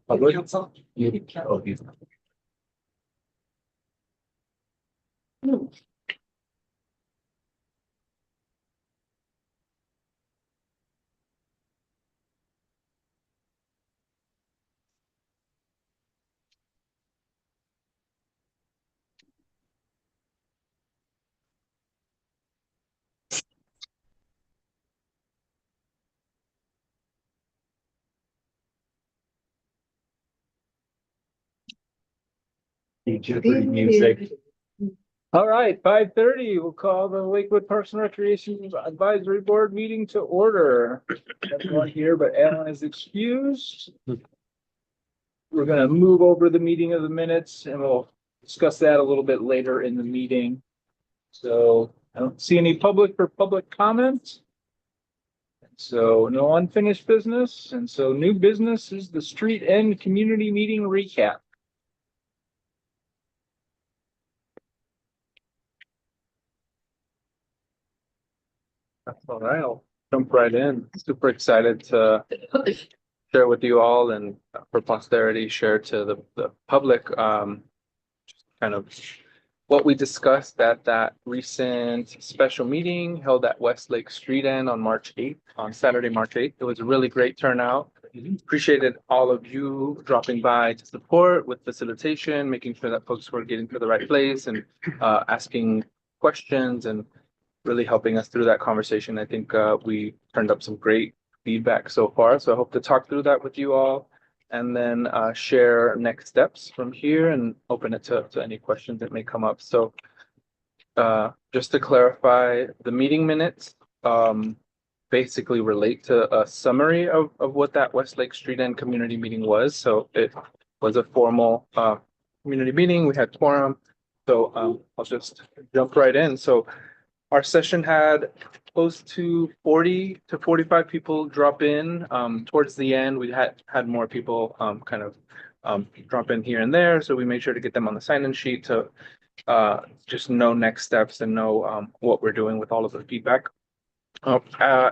Public. Music. All right, 5:30. We'll call the Lakewood Parks and Recreation Advisory Board meeting to order. Everyone here, but Alan is excused. We're going to move over the meeting of the minutes, and we'll discuss that a little bit later in the meeting. So I don't see any public for public comment. So no unfinished business, and so new business is the street end community meeting recap. All right, I'll jump right in. Super excited to share with you all and for posterity, share to the public kind of what we discussed at that recent special meeting held at Westlake Street End on March 8th, on Saturday, March 8th. It was a really great turnout. Appreciated all of you dropping by to support with facilitation, making sure that folks were getting to the right place and asking questions and really helping us through that conversation. I think we turned up some great feedback so far. So I hope to talk through that with you all and then share next steps from here and open it to any questions that may come up. So just to clarify, the meeting minutes basically relate to a summary of what that Westlake Street End community meeting was. So it was a formal community meeting. We had quorum. So I'll just jump right in. So our session had close to 40 to 45 people drop in. Towards the end, we had more people drop in here and there. So we made sure to get them on the sign-in sheet to just know next steps and know what we're doing with all of the feedback.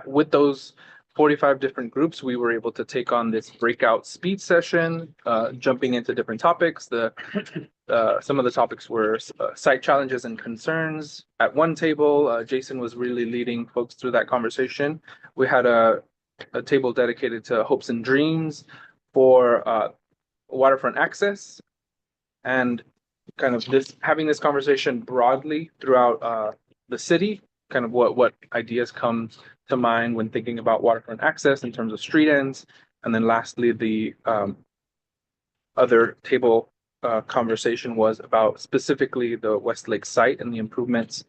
With those 45 different groups, we were able to take on this breakout speed session, jumping into different topics. Some of the topics were site challenges and concerns. At one table, Jason was really leading folks through that conversation. We had a table dedicated to hopes and dreams for waterfront access, and kind of having this conversation broadly throughout the city, kind of what ideas come to mind when thinking about waterfront access in terms of street ends. And then lastly, the other table conversation was about specifically the Westlake site and the improvements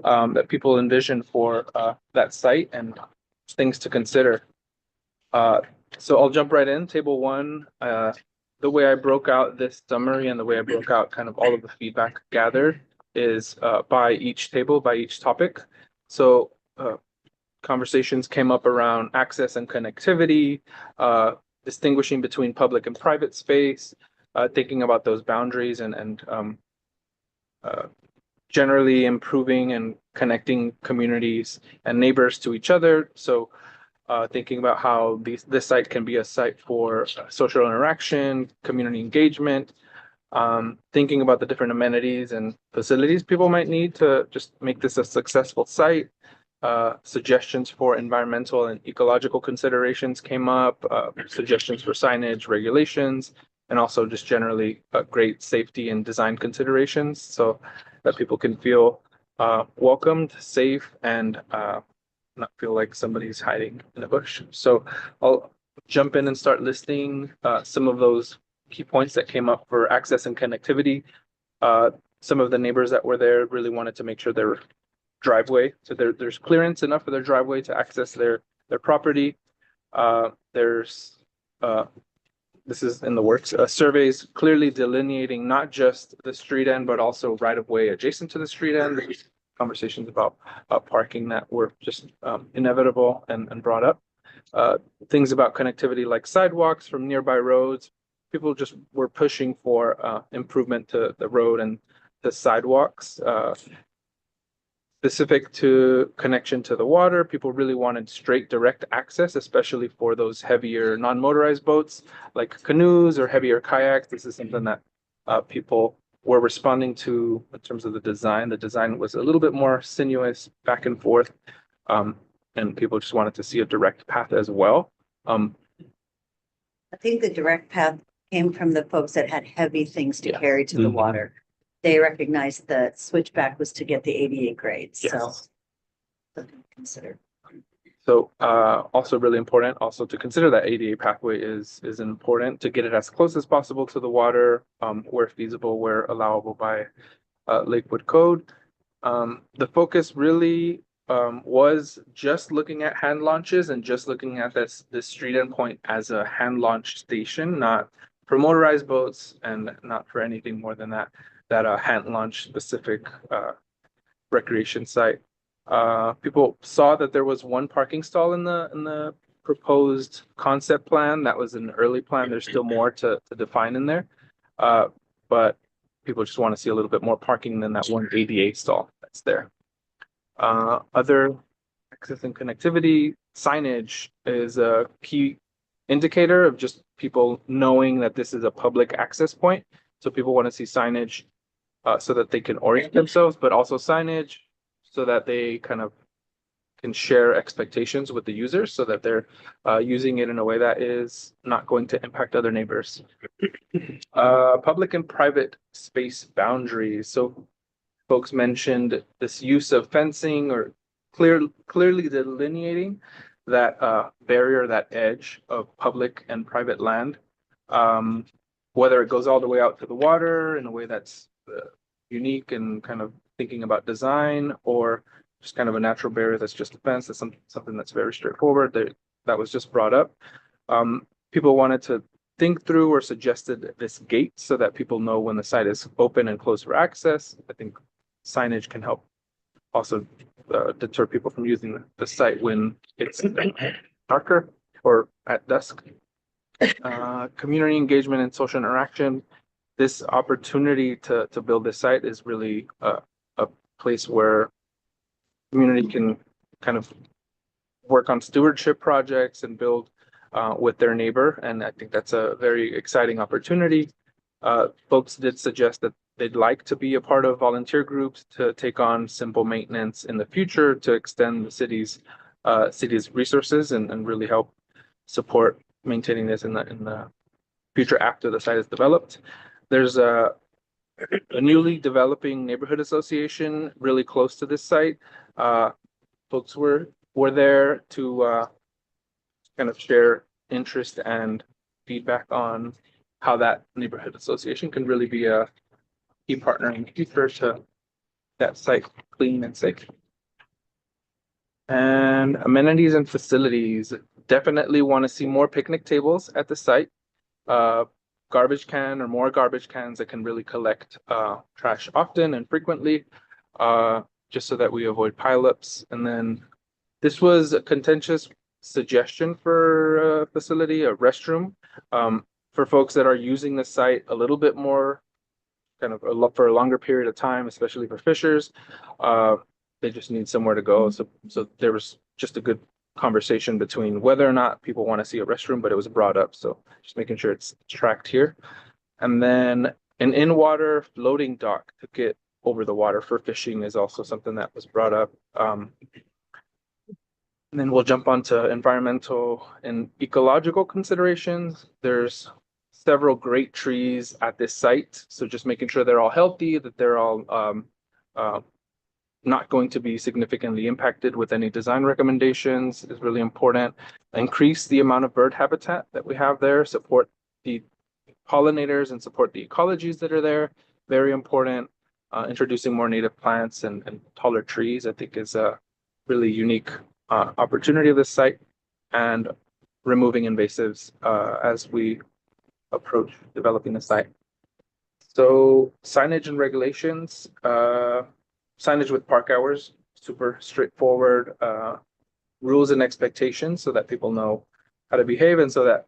that people envision for that site and things to consider. So I'll jump right in. Table one, the way I broke out this summary and the way I broke out kind of all of the feedback gathered is by each table, by each topic. So conversations came up around access and connectivity, distinguishing between public and private space, thinking about those boundaries and generally improving and connecting communities and neighbors to each other. So thinking about how this site can be a site for social interaction, community engagement, thinking about the different amenities and facilities people might need to just make this a successful site. Suggestions for environmental and ecological considerations came up, suggestions for signage, regulations, and also just generally great safety and design considerations so that people can feel welcomed, safe, and not feel like somebody's hiding in a bush. So I'll jump in and start listing some of those key points that came up for access and connectivity. Some of the neighbors that were there really wanted to make sure their driveway, so there's clearance enough for their driveway to access their property. This is in the works, surveys clearly delineating not just the street end, but also right of way adjacent to the street end. There's conversations about parking that were just inevitable and brought up. Things about connectivity like sidewalks from nearby roads. People just were pushing for improvement to the road and the sidewalks. specific to connection to the water. People really wanted straight direct access, especially for those heavier non-motorized boats like canoes or heavier kayaks. This is something that people were responding to in terms of the design. The design was a little bit more sinuous, back and forth, and people just wanted to see a direct path as well. I think the direct path came from the folks that had heavy things to Yeah. carry to the Mhm. water. They recognized the switchback was to get the ADA grades, so. Yes. Something to consider. So also really important also to consider that ADA pathway is important to get it as close as possible to the water, where feasible, where allowable by Lakewood code. The focus really was just looking at hand launches and just looking at this street endpoint as a hand launch station, not for motorized boats and not for anything more than that hand launch specific recreation site. People saw that there was one parking stall in the proposed concept plan. That was an early plan. There's still more to define in there. But people just want to see a little bit more parking than that one ADA stall that's there. Other access and connectivity signage is a key indicator of just people knowing that this is a public access point. So people want to see signage so that they can orient themselves, but also signage so that they kind of can share expectations with the users so that they're using it in a way that is not going to impact other neighbors. Public and private space boundaries. So folks mentioned this use of fencing or clearly delineating that barrier, that edge of public and private land. Whether it goes all the way out to the water in a way that's unique and kind of thinking about design, or just kind of a natural barrier that's just a fence. That's something that's very straightforward. That was just brought up. People wanted to think through or suggested this gate so that people know when the site is open and closed for access. I think signage can help also deter people from using the site when it's darker or at dusk. Community engagement and social interaction. This opportunity to build this site is really a place where community can kind of work on stewardship projects and build with their neighbor. And I think that's a very exciting opportunity. Folks did suggest that they'd like to be a part of volunteer groups to take on simple maintenance in the future to extend the city's resources and really help support maintaining this in the future after the site is developed. There's a newly developing neighborhood association really close to this site. Folks were there to kind of share interest and feedback on how that neighborhood association can really be a key partner in the future to that site clean and safe. And amenities and facilities. Definitely want to see more picnic tables at the site. Garbage can or more garbage cans that can really collect trash often and frequently, just so that we avoid pileups. And then this was a contentious suggestion for a facility, a restroom, for folks that are using the site a little bit more, kind of for a longer period of time, especially for fishers. They just need somewhere to go. So there was just a good conversation between whether or not people want to see a restroom, but it was brought up. So just making sure it's tracked here. And then an in-water floating dock to get over the water for fishing is also something that was brought up. And then we'll jump onto environmental and ecological considerations. There's several great trees at this site. So just making sure they're all healthy, that they're all not going to be significantly impacted with any design recommendations is really important. Increase the amount of bird habitat that we have there, support the pollinators and support the ecologies that are there. Very important. Introducing more native plants and taller trees, I think, is a really unique opportunity of this site, and removing invasives as we approach developing the site. So signage and regulations. Signage with park hours, super straightforward, rules and expectations so that people know how to behave, and so that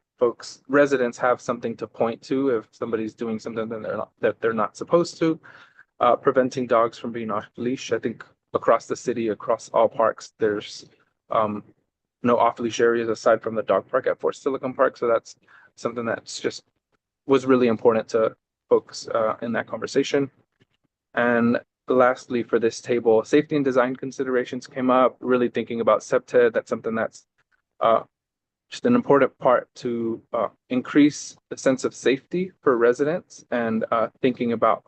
residents have something to point to if somebody's doing something that they're not supposed to. Preventing dogs from being off leash. I think across the city, across all parks, there's no off-leash areas aside from the dog park at Fort Silicon Park. So that's something that's just was really important to folks in that conversation. And lastly, for this table, safety and design considerations came up, really thinking about CPTED. That's something that's just an important part to increase the sense of safety for residents, and thinking about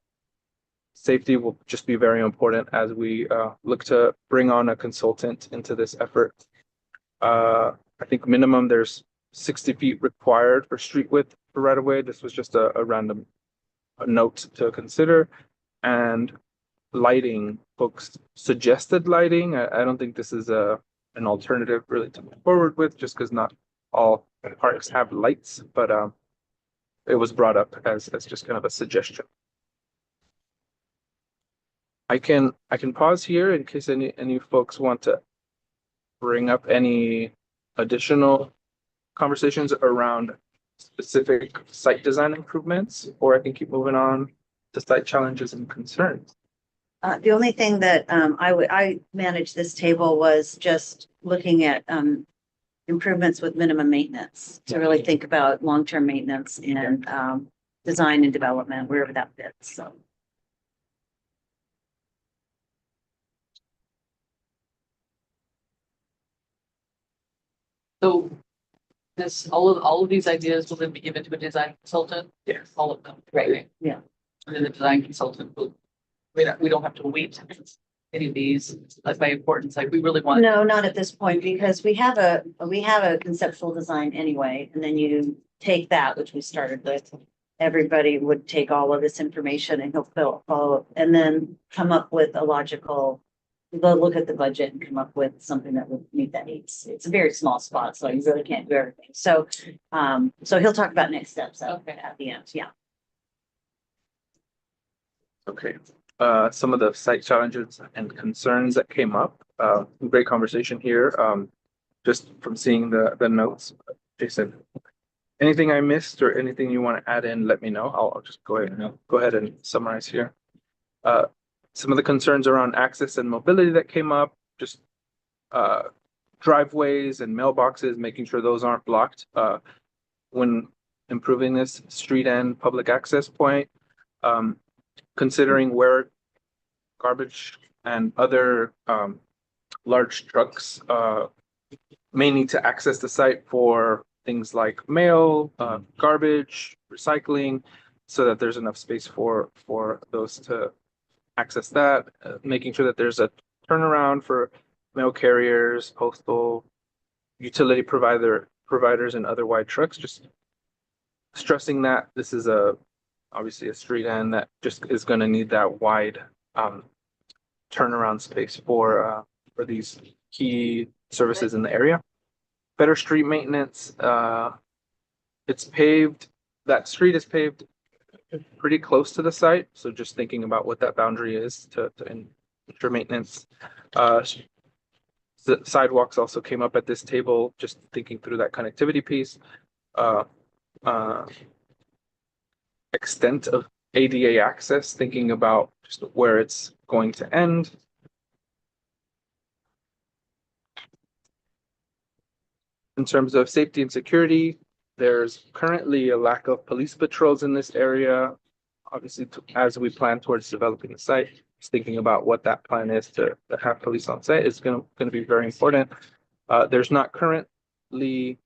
safety will just be very important as we look to bring on a consultant into this effort. I think minimum there's 60 feet required for street width for right of way. This was just a random note to consider. And lighting, folks suggested lighting. I don't think this is an alternative really to move forward with, just because not all parks have lights, but it was brought up as just kind of a suggestion. I can pause here in case any folks want to bring up any additional conversations around specific site design improvements, or I can keep moving on to site challenges and concerns. The only thing that I managed this table was just looking at improvements with minimum maintenance to really think about long-term maintenance and design and development, wherever that fits. So. So this, all of these ideas will then be given to a design consultant? Yes. All of them? Right. Yeah. And then the design consultant will, we don't have to wait any of these. That's my importance. Like, we really want. No, not at this point, because we have a conceptual design anyway, and then you take that, which we started with. Everybody would take all of this information and he'll follow and then come up with a logical. They'll look at the budget and come up with something that would meet that needs. It's a very small spot, so you really can't do everything. So, so he'll talk about next steps at the end. Yeah. Okay. Some of the site challenges and concerns that came up. Great conversation here. Just from seeing the notes. Jason, anything I missed or anything you want to add in, let me know. I'll just go ahead and summarize here. Some of the concerns around access and mobility that came up, just driveways and mailboxes, making sure those aren't blocked when improving this street and public access point. Considering where garbage and other large trucks may need to access the site for things like mail, garbage, recycling, so that there's enough space for those to access that, making sure that there's a turnaround for mail carriers, postal, utility providers, and other wide trucks. Just stressing that this is obviously a street end that just is going to need that wide turnaround space for these key services in the area. Better street maintenance. It's paved. That street is paved pretty close to the site, so just thinking about what that boundary is to ensure maintenance. The sidewalks also came up at this table, just thinking through that connectivity piece. Extent of ADA access, thinking about just where it's going to end. In terms of safety and security, there's currently a lack of police patrols in this area. Obviously, as we plan towards developing the site, just thinking about what that plan is to have police on site is going to be very important. There's not currently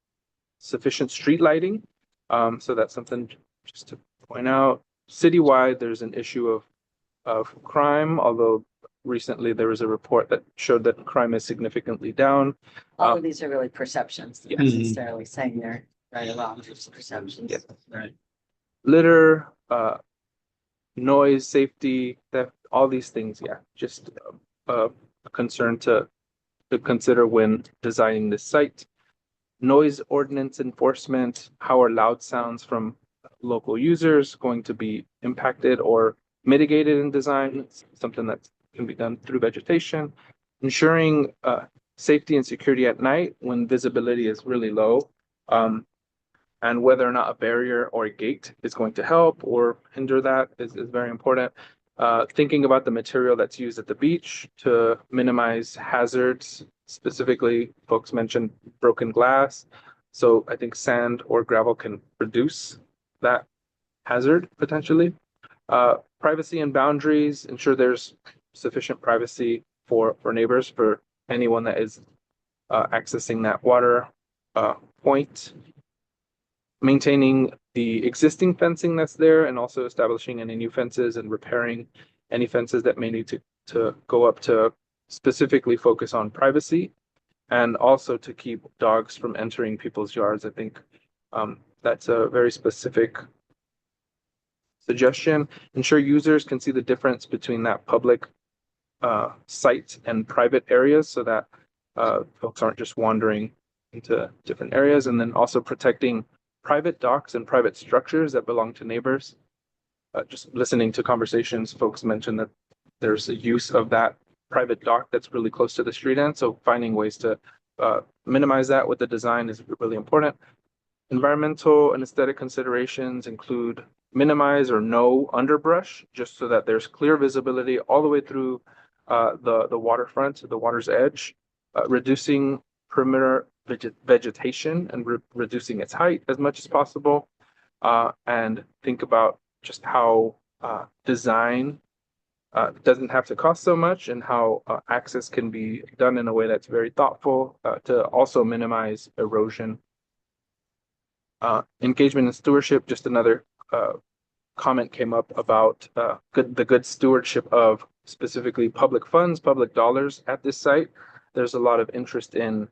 sufficient street lighting, so that's something just to point out. Citywide, there's an issue of crime, although recently there was a report that showed that crime is significantly down. All of these are really perceptions, not Yes. necessarily saying they're right or wrong, just perceptions. Yes. Right. Litter, noise, safety, theft, all these things. Yeah, just a concern to consider when designing this site. Noise ordinance enforcement. How are loud sounds from local users going to be impacted or mitigated in design? It's something that can be done through vegetation. Ensuring safety and security at night when visibility is really low, and whether or not a barrier or a gate is going to help or hinder that is very important. Thinking about the material that's used at the beach to minimize hazards. Specifically, folks mentioned broken glass. So I think sand or gravel can reduce that hazard potentially. Privacy and boundaries, ensure there's sufficient privacy for neighbors, for anyone that is accessing that water point. Maintaining the existing fencing that's there and also establishing any new fences and repairing any fences that may need to go up to specifically focus on privacy and also to keep dogs from entering people's yards. I think that's a very specific suggestion. Ensure users can see the difference between that public site and private areas so that folks aren't just wandering into different areas, and then also protecting private docks and private structures that belong to neighbors. Just listening to conversations, folks mentioned that there's a use of that private dock that's really close to the street end. So finding ways to minimize that with the design is really important. Environmental and aesthetic considerations include minimize or no underbrush, just so that there's clear visibility all the way through the waterfront, the water's edge, reducing perimeter vegetation and reducing its height as much as possible, and think about just how design doesn't have to cost so much and how access can be done in a way that's very thoughtful to also minimize erosion. Engagement and stewardship, just another comment came up about the good stewardship of specifically public funds, public dollars at this site. There's a lot of interest in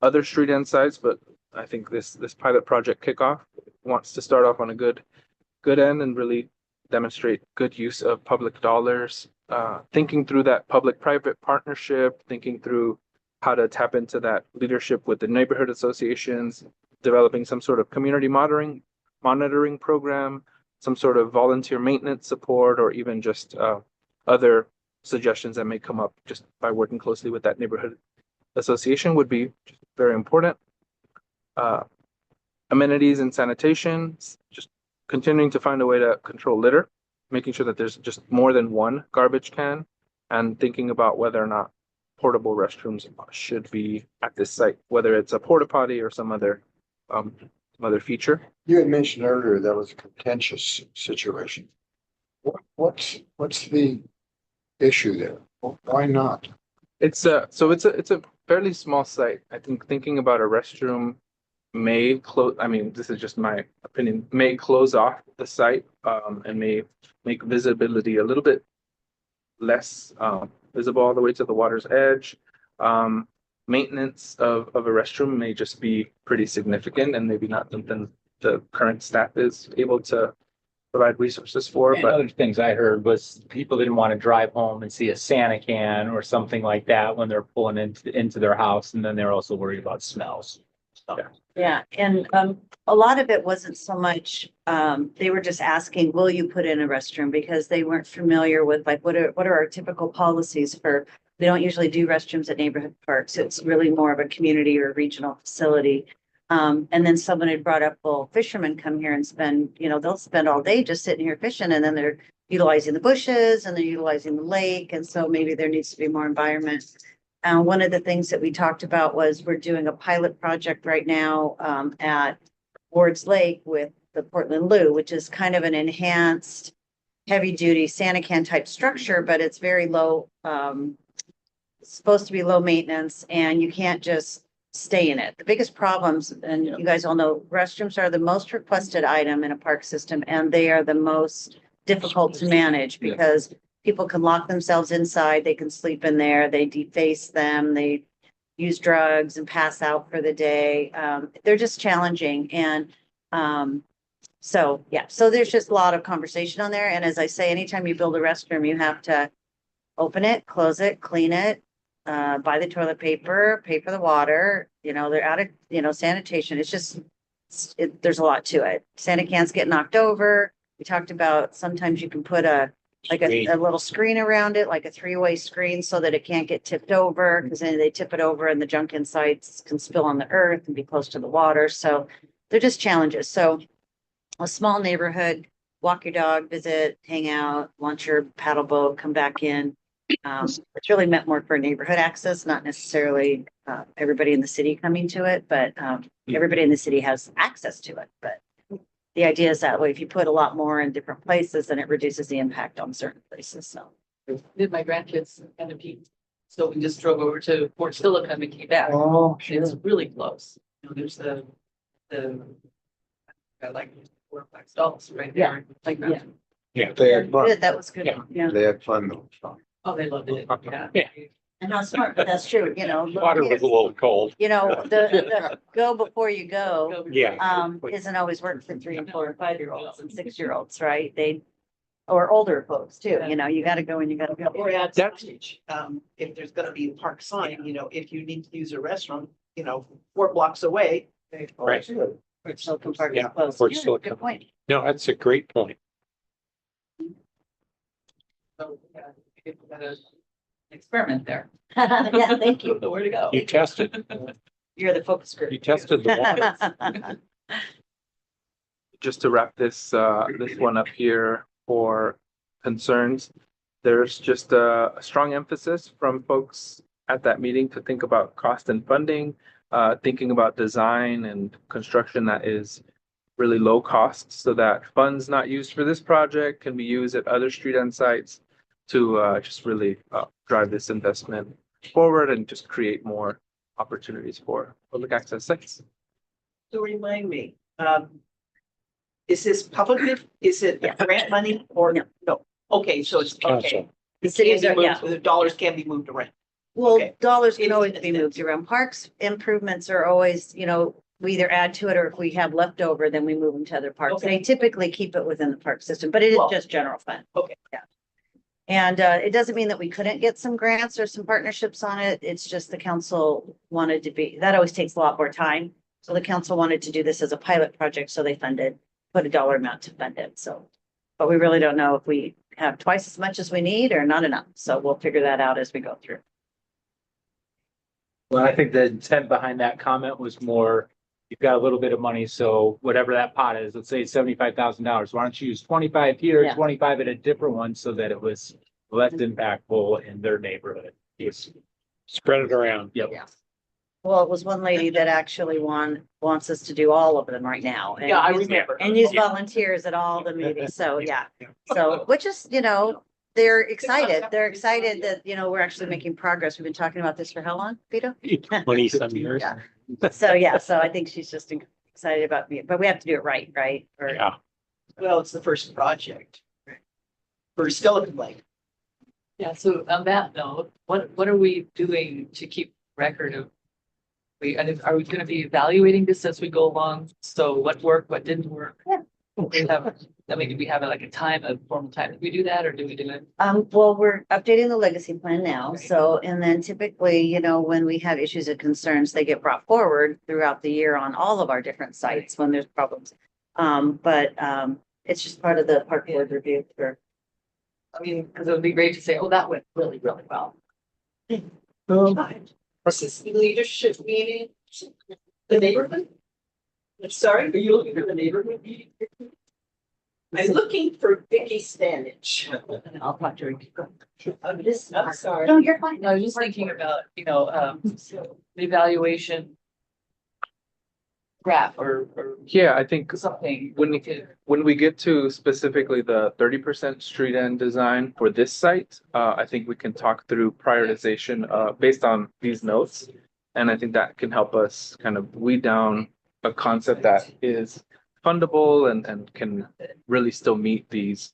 other street end sites, but I think this pilot project kickoff wants to start off on a good end and really demonstrate good use of public dollars, thinking through that public-private partnership, thinking through how to tap into that leadership with the neighborhood associations, developing some sort of community monitoring program, some sort of volunteer maintenance support, or even just other suggestions that may come up just by working closely with that neighborhood association would be very important. Amenities and sanitation, just continuing to find a way to control litter, making sure that there's just more than one garbage can, and thinking about whether or not portable restrooms should be at this site, whether it's a porta potty or some other feature. You had mentioned earlier that was a contentious situation. What's the issue there? Why not? It's a fairly small site. I think thinking about a restroom may close, I mean, this is just my opinion, may close off the site and may make visibility a little bit less visible all the way to the water's edge. Maintenance of a restroom may just be pretty significant and maybe not something the current staff is able to provide resources for. And But other things I heard was people didn't want to drive home and see a Santa can or something like that when they're pulling into their house, and then they're also worried about smells. So, Yeah, and a lot of it wasn't so much, they were just asking, will you put in a restroom? Because they weren't familiar with like, what are our typical policies for, we don't usually do restrooms at neighborhood parks. It's really more of a community or regional facility. And then someone had brought up, well, fishermen come here and spend, they'll spend all day just sitting here fishing, and then they're utilizing the bushes and they're utilizing the lake. And so maybe there needs to be more environment. One of the things that we talked about was we're doing a pilot project right now at Ward's Lake with the Portland Loo, which is kind of an enhanced heavy duty Santa can type structure, but it's very low, supposed to be low maintenance, and you can't just stay in it. The biggest problems, and you guys all know, restrooms are the most requested item in a park system, and they are the most difficult to manage because people can lock themselves inside, they can sleep in there, they deface them, they use drugs and pass out for the day. They're just challenging. And so there's just a lot of conversation on there. And as I say, anytime you build a restroom, you have to open it, close it, clean it, buy the toilet paper, pay for the water, they're out of, sanitation. It's just, there's a lot to it. Santa cans get knocked over. We talked about sometimes you can put a little screen around it, like a 3-way screen, so that it can't get tipped over, because then they tip it over and the junk insides can spill on the earth and be close to the water. So they're just challenges. So a small neighborhood, walk your dog, visit, hang out, launch your paddle boat, come back in. It's really meant more for neighborhood access, not necessarily everybody in the city coming to it, but everybody in the city has access to it. But the idea is that way, if you put a lot more in different places, then it reduces the impact on certain places. So Did my grandkids kind of peak. So we just drove over to Fort Silicon and came back. Oh, It's really close. You know, there's the I like four or five stalls right there. Like that. Yeah. They had fun. good, that was good. Yeah. Yeah. They had fun though. Oh, they loved it. Yeah. Yeah. And how smart, but that's true, you know. Water was a little cold. You know, the go before you go, Yeah. isn't always work for 3 and 4 and 5-year-olds and 6-year-olds, right? Or older folks too, you know, you gotta go and you gotta go. Or add That's- signage, if there's gonna be a park sign, you know, if you need to use a restroom, you know, 4 blocks away. Right. Silicon Park is Yeah, closed. Fort Yeah, Silicon. Good point. No, that's a great point. So, yeah, we got an experiment there. Yeah, thank you. Where to go? You tested, You're the focus group. you tested the water. Just to wrap this one up here for concerns. There's just a strong emphasis from folks at that meeting to think about cost and funding, thinking about design and construction that is really low cost so that funds not used for this project can be used at other street end sites to just really drive this investment forward and just create more opportunities for public access sites. So remind me, is this public, is it grant money or No. no? Okay, so it's, okay. Council. The cities Can are, be yeah. moved- The dollars can be moved around. Well, Okay. dollars can It's always in a be moved sense. around. Parks improvements are always, you know, we either add to it or if we have leftover, then we move them to other parks. Okay. They typically keep it within the park system, but it is Well, just general fund. okay. Yeah. And it doesn't mean that we couldn't get some grants or some partnerships on it. It's just the council wanted to be, that always takes a lot more time. So the council wanted to do this as a pilot project, so they put a dollar amount to fund it, so. But we really don't know if we have twice as much as we need or not enough, so we'll figure that out as we go through. Well, I think the intent behind that comment was more, you've got a little bit of money, so whatever that pot is, let's say it's $75,000. Why don't you use 25 here, Yeah. 25 at a different one so that it was less impactful in their neighborhood? Yes. Spread it around. Yep. Yeah. Well, it was one lady that actually wants us to do all of them right now. and Yeah, I use- remember. And use volunteers at all the meetings, so, yeah. So, which is, you know, they're excited that, you know, we're actually making progress. We've been talking about this for how long, Vito? 20-some years. Yeah. So, yeah, so I think she's just excited about me, but we have to do it right, Or- Yeah. Well, it's the first project. For Silicon Lake. Yeah, so on that note, what are we doing to keep record of? And are we gonna be evaluating this as we go along? So what worked, what didn't work? Yeah. We have, I mean, do we have like a formal time? Do we do that or do we do it? Well, we're updating the legacy plan now, so, and then typically, you know, when we have issues and concerns, they get brought forward throughout the year on all of our different sites when there's problems. But it's just part of the park board review for. I mean, because it would be great to say, oh, that went really, really well. This is the leadership meeting, the neighborhood? I'm sorry, are you looking for the neighborhood meeting? I'm looking for Vicky Stanich. I'll talk to her. This. I'm sorry. No, you're fine. No, I was just thinking about, the evaluation graph or Yeah, I think something. when we get to specifically the 30% street end design for this site, I think we can talk through prioritization based on these notes. And I think that can help us kind of weed down a concept that is fundable and can really still meet these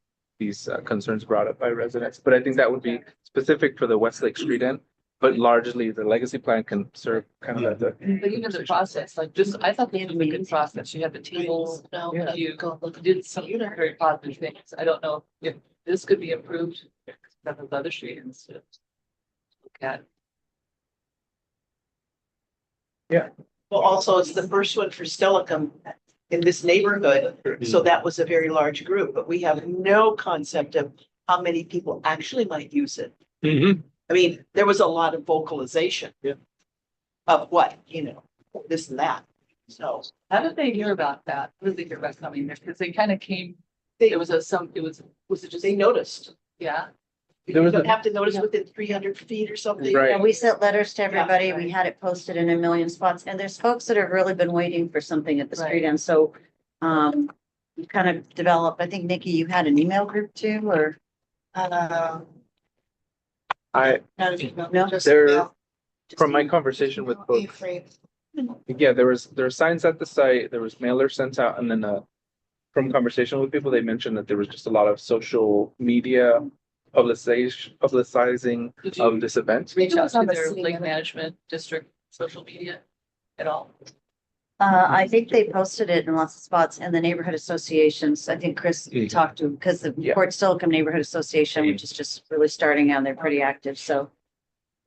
concerns brought up by residents. But I think that would be specific for the Westlake Street end, but largely the legacy plan can serve kind of as a. But even the process, like just, I thought this was a good process. You had the tables, you did some very positive things. I don't know if this could be improved. That was other streets. Look at. Well, also, it's the first one for Stelicum in this neighborhood, so that was a very large group, but we have no concept of how many people actually might use it. Mm-hmm. I mean, there was a lot of vocalization. Yeah. Of what, this and that, so. How did they hear about that? How did they hear about coming there? Because they kind of came It was was it just, They noticed. yeah? There was You a- have to notice within 300 feet or something. Right. Yeah, we sent letters to everybody. We right. had it posted in a million spots, and there's folks that have really been waiting for something at the street Right. end, so. We kind of developed, I think, Nikki, you had an email group too, or? I, No? there, from my conversation with folks, yeah, there were signs at the site, there was mailers sent out, and then, from conversation with people, they mentioned that there was just a lot of social media publicizing Did of you this event. reach out to on the their city lake limit. management district social media at all? I think they posted it in lots of spots and the neighborhood associations. I think Chris Mhm. talked to, because the Yeah. Port Silicon Neighborhood Association, which is just really starting out, they're pretty active, so.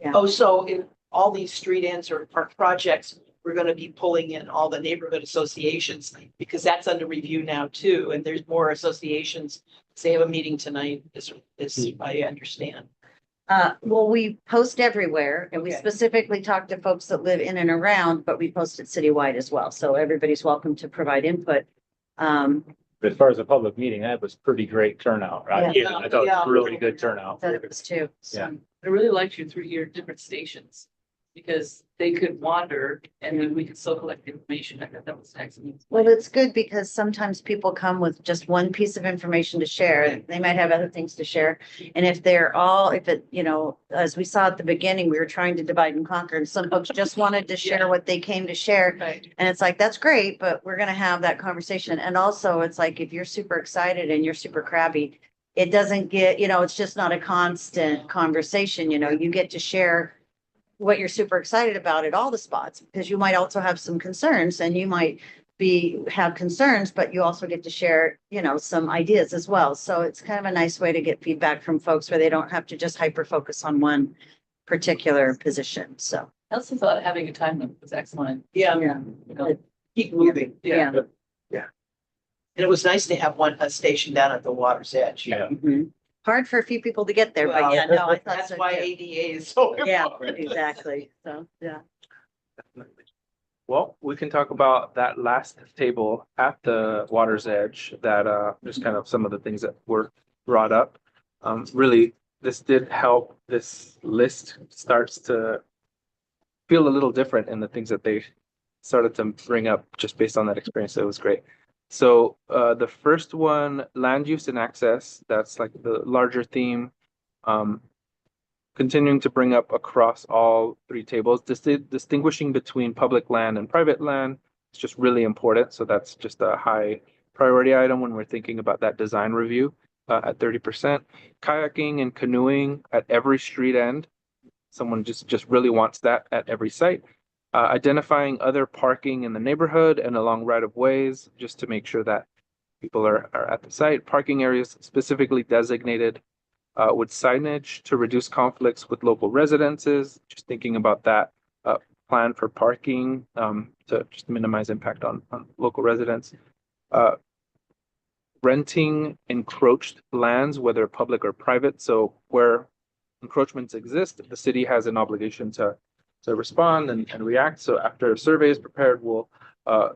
Oh, so in all these street ends or park projects, we're gonna be pulling in all the neighborhood associations because that's under review now too, and there's more associations. They have a meeting tonight, is I understand. Well, we post everywhere and we Okay. specifically talk to folks that live in and around, but we post it citywide as well. So everybody's welcome to provide input. As far as a public meeting, that was pretty great turnout, right? Yeah. I thought it Yeah. was really good turnout. That it was too. So. Yeah. I really liked you through your different stations because they could wander and then we could still collect the information. I thought that was excellent. Well, it's good because sometimes people come with just one piece of information to share. They might have other things to share. And if as we saw at the beginning, we were trying to divide and conquer and some folks just wanted to share Yeah. what they came to share. Right. And it's like, that's great, but we're gonna have that conversation. And also it's like, if you're super excited and you're super crabby, it doesn't get, it's just not a constant conversation, you get to share what you're super excited about at all the spots, because you might also have some concerns and you might have concerns, but you also get to share, some ideas as well. So it's kind of a nice way to get feedback from folks where they don't have to just hyper focus on one particular position. So, I also thought having a time limit was excellent. Yeah, yeah. You know, keep moving. Yeah. And it was nice to have a station down at the water's edge. Yeah. Mhm. Hard for a few people to get there, but Well, yeah, no, I thought That's so why too. ADA is so Yeah, important. exactly. So, yeah. Well, we can talk about that last table at the water's edge, that just kind of some of the things that were brought up. Really, this did help. This list starts to feel a little different in the things that they started to bring up just based on that experience. So it was great. So the first one, land use and access, that's like the larger theme. Continuing to bring up across all three tables, distinguishing between public land and private land is just really important. So that's just a high priority item when we're thinking about that design review at 30%. Kayaking and canoeing at every street end. Someone just really wants that at every site. Identifying other parking in the neighborhood and along right of ways, just to make sure that people are at the site. Parking areas specifically designated with signage to reduce conflicts with local residences. Just thinking about that plan for parking to just minimize impact on local residents. Renting encroached lands, whether public or private. So where encroachments exist, the city has an obligation to respond and react. So after a survey is prepared, we'll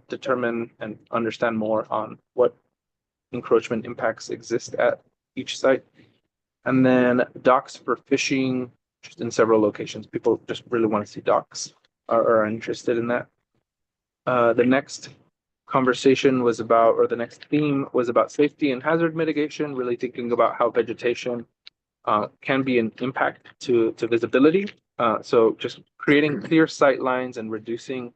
determine and understand more on what encroachment impacts exist at each site. And then docks for fishing, just in several locations. People just really want to see docks, are interested in that. The next conversation was about, or the next theme was about safety and hazard mitigation, really thinking about how vegetation can be an impact to visibility. So just creating clear sight lines and reducing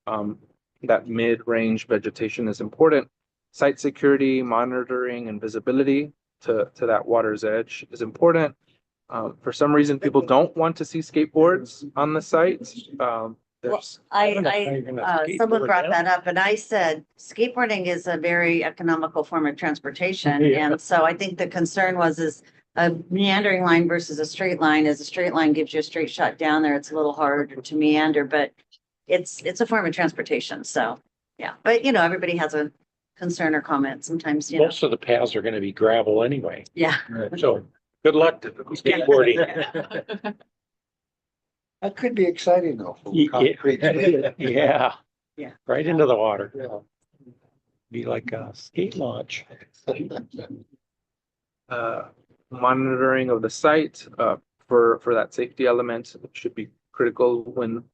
that mid-range vegetation is important. Site security, monitoring, and visibility to that water's edge is important. For some reason, people don't want to see skateboards on the site. There's Someone brought that up and I said, skateboarding is a very economical form of transportation. Yeah. And so I think the concern is a meandering line versus a straight line. As a straight line gives you a straight shot down there, it's a little harder to meander, but it's a form of transportation. So, yeah, but everybody has a concern or comment sometimes, Most of the paths are gonna be gravel anyway, yeah. so good luck to skateboarding. That could be exciting though. for Yeah. concrete space. Yeah. Yeah. Right into the water. Yeah. Be like a skate launch. Monitoring of the site, for that safety element should be critical when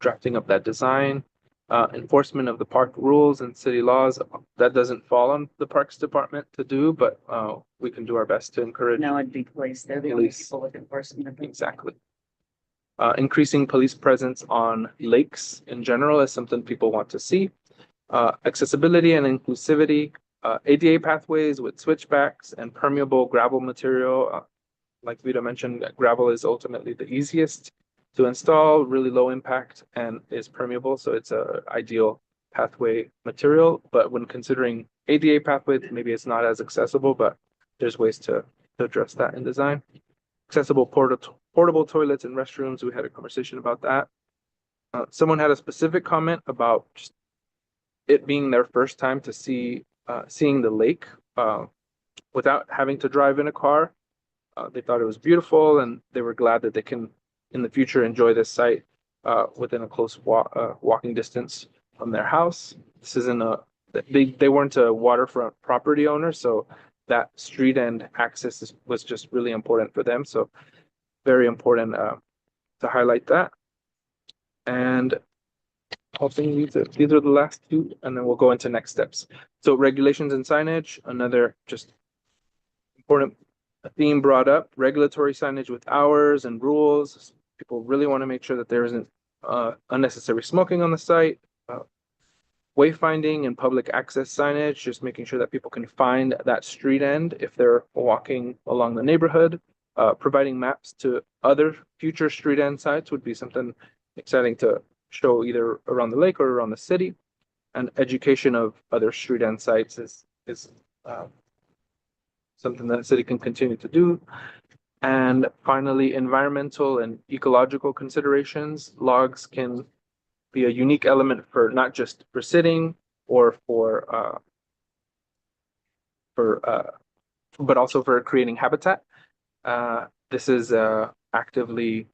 drafting up that design. Enforcement of the park rules and city laws, that doesn't fall on the Parks Department to do, but we can do our best to encourage. No, it'd be police. They're the only Police. people with enforcement. Exactly. Increasing police presence on lakes in general is something people want to see. Accessibility and inclusivity, ADA pathways with switchbacks and permeable gravel material. Like Vita mentioned, gravel is ultimately the easiest to install, really low impact, and is permeable, so it's a ideal pathway material. But when considering ADA pathways, maybe it's not as accessible, but there's ways to address that in design. Accessible portable toilets and restrooms, we had a conversation about that. Someone had a specific comment about just it being their first time to seeing the lake without having to drive in a car. They thought it was beautiful, and they were glad that they can in the future enjoy this site within a close walking distance from their house. This isn't they weren't a waterfront property owner, so that street end access was just really important for them. So very important to highlight that. And I think these are the last two, and then we'll go into next steps. So regulations and signage, another just important theme brought up. Regulatory signage with hours and rules. People really want to make sure that there isn't unnecessary smoking on the site. Wayfinding and public access signage, just making sure that people can find that street end if they're walking along the neighborhood. Providing maps to other future street end sites would be something exciting to show either around the lake or around the city. And education of other street end sites is something that the city can continue to do. And finally, environmental and ecological considerations. Logs can be a unique element for not just for sitting or but also for creating habitat. This is a actively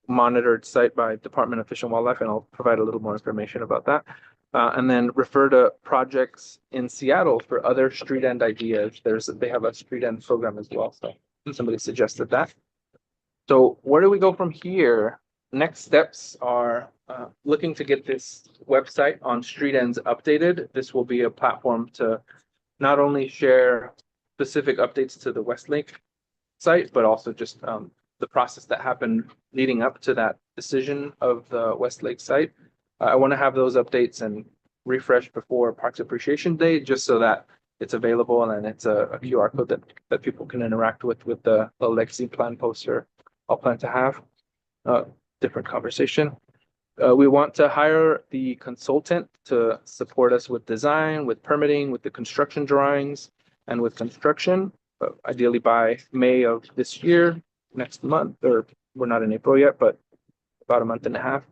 monitored site by Department of Fish and Wildlife, and I'll provide a little more information about that. And then refer to projects in Seattle for other street end ideas. They have a street end program as well, so somebody suggested that. So where do we go from here? Next steps are looking to get this website on street ends updated. This will be a platform to not only share specific updates to the Westlake site, but also just the process that happened leading up to that decision of the Westlake site. I want to have those updates and refresh before Parks Appreciation Day, just so that it's available and it's a QR code that people can interact with the legacy plan poster I'll plan to have. Different conversation. We want to hire the consultant to support us with design, with permitting, with the construction drawings, and with construction, ideally by May of this year, next month, or we're not in April yet, but about a month and a half.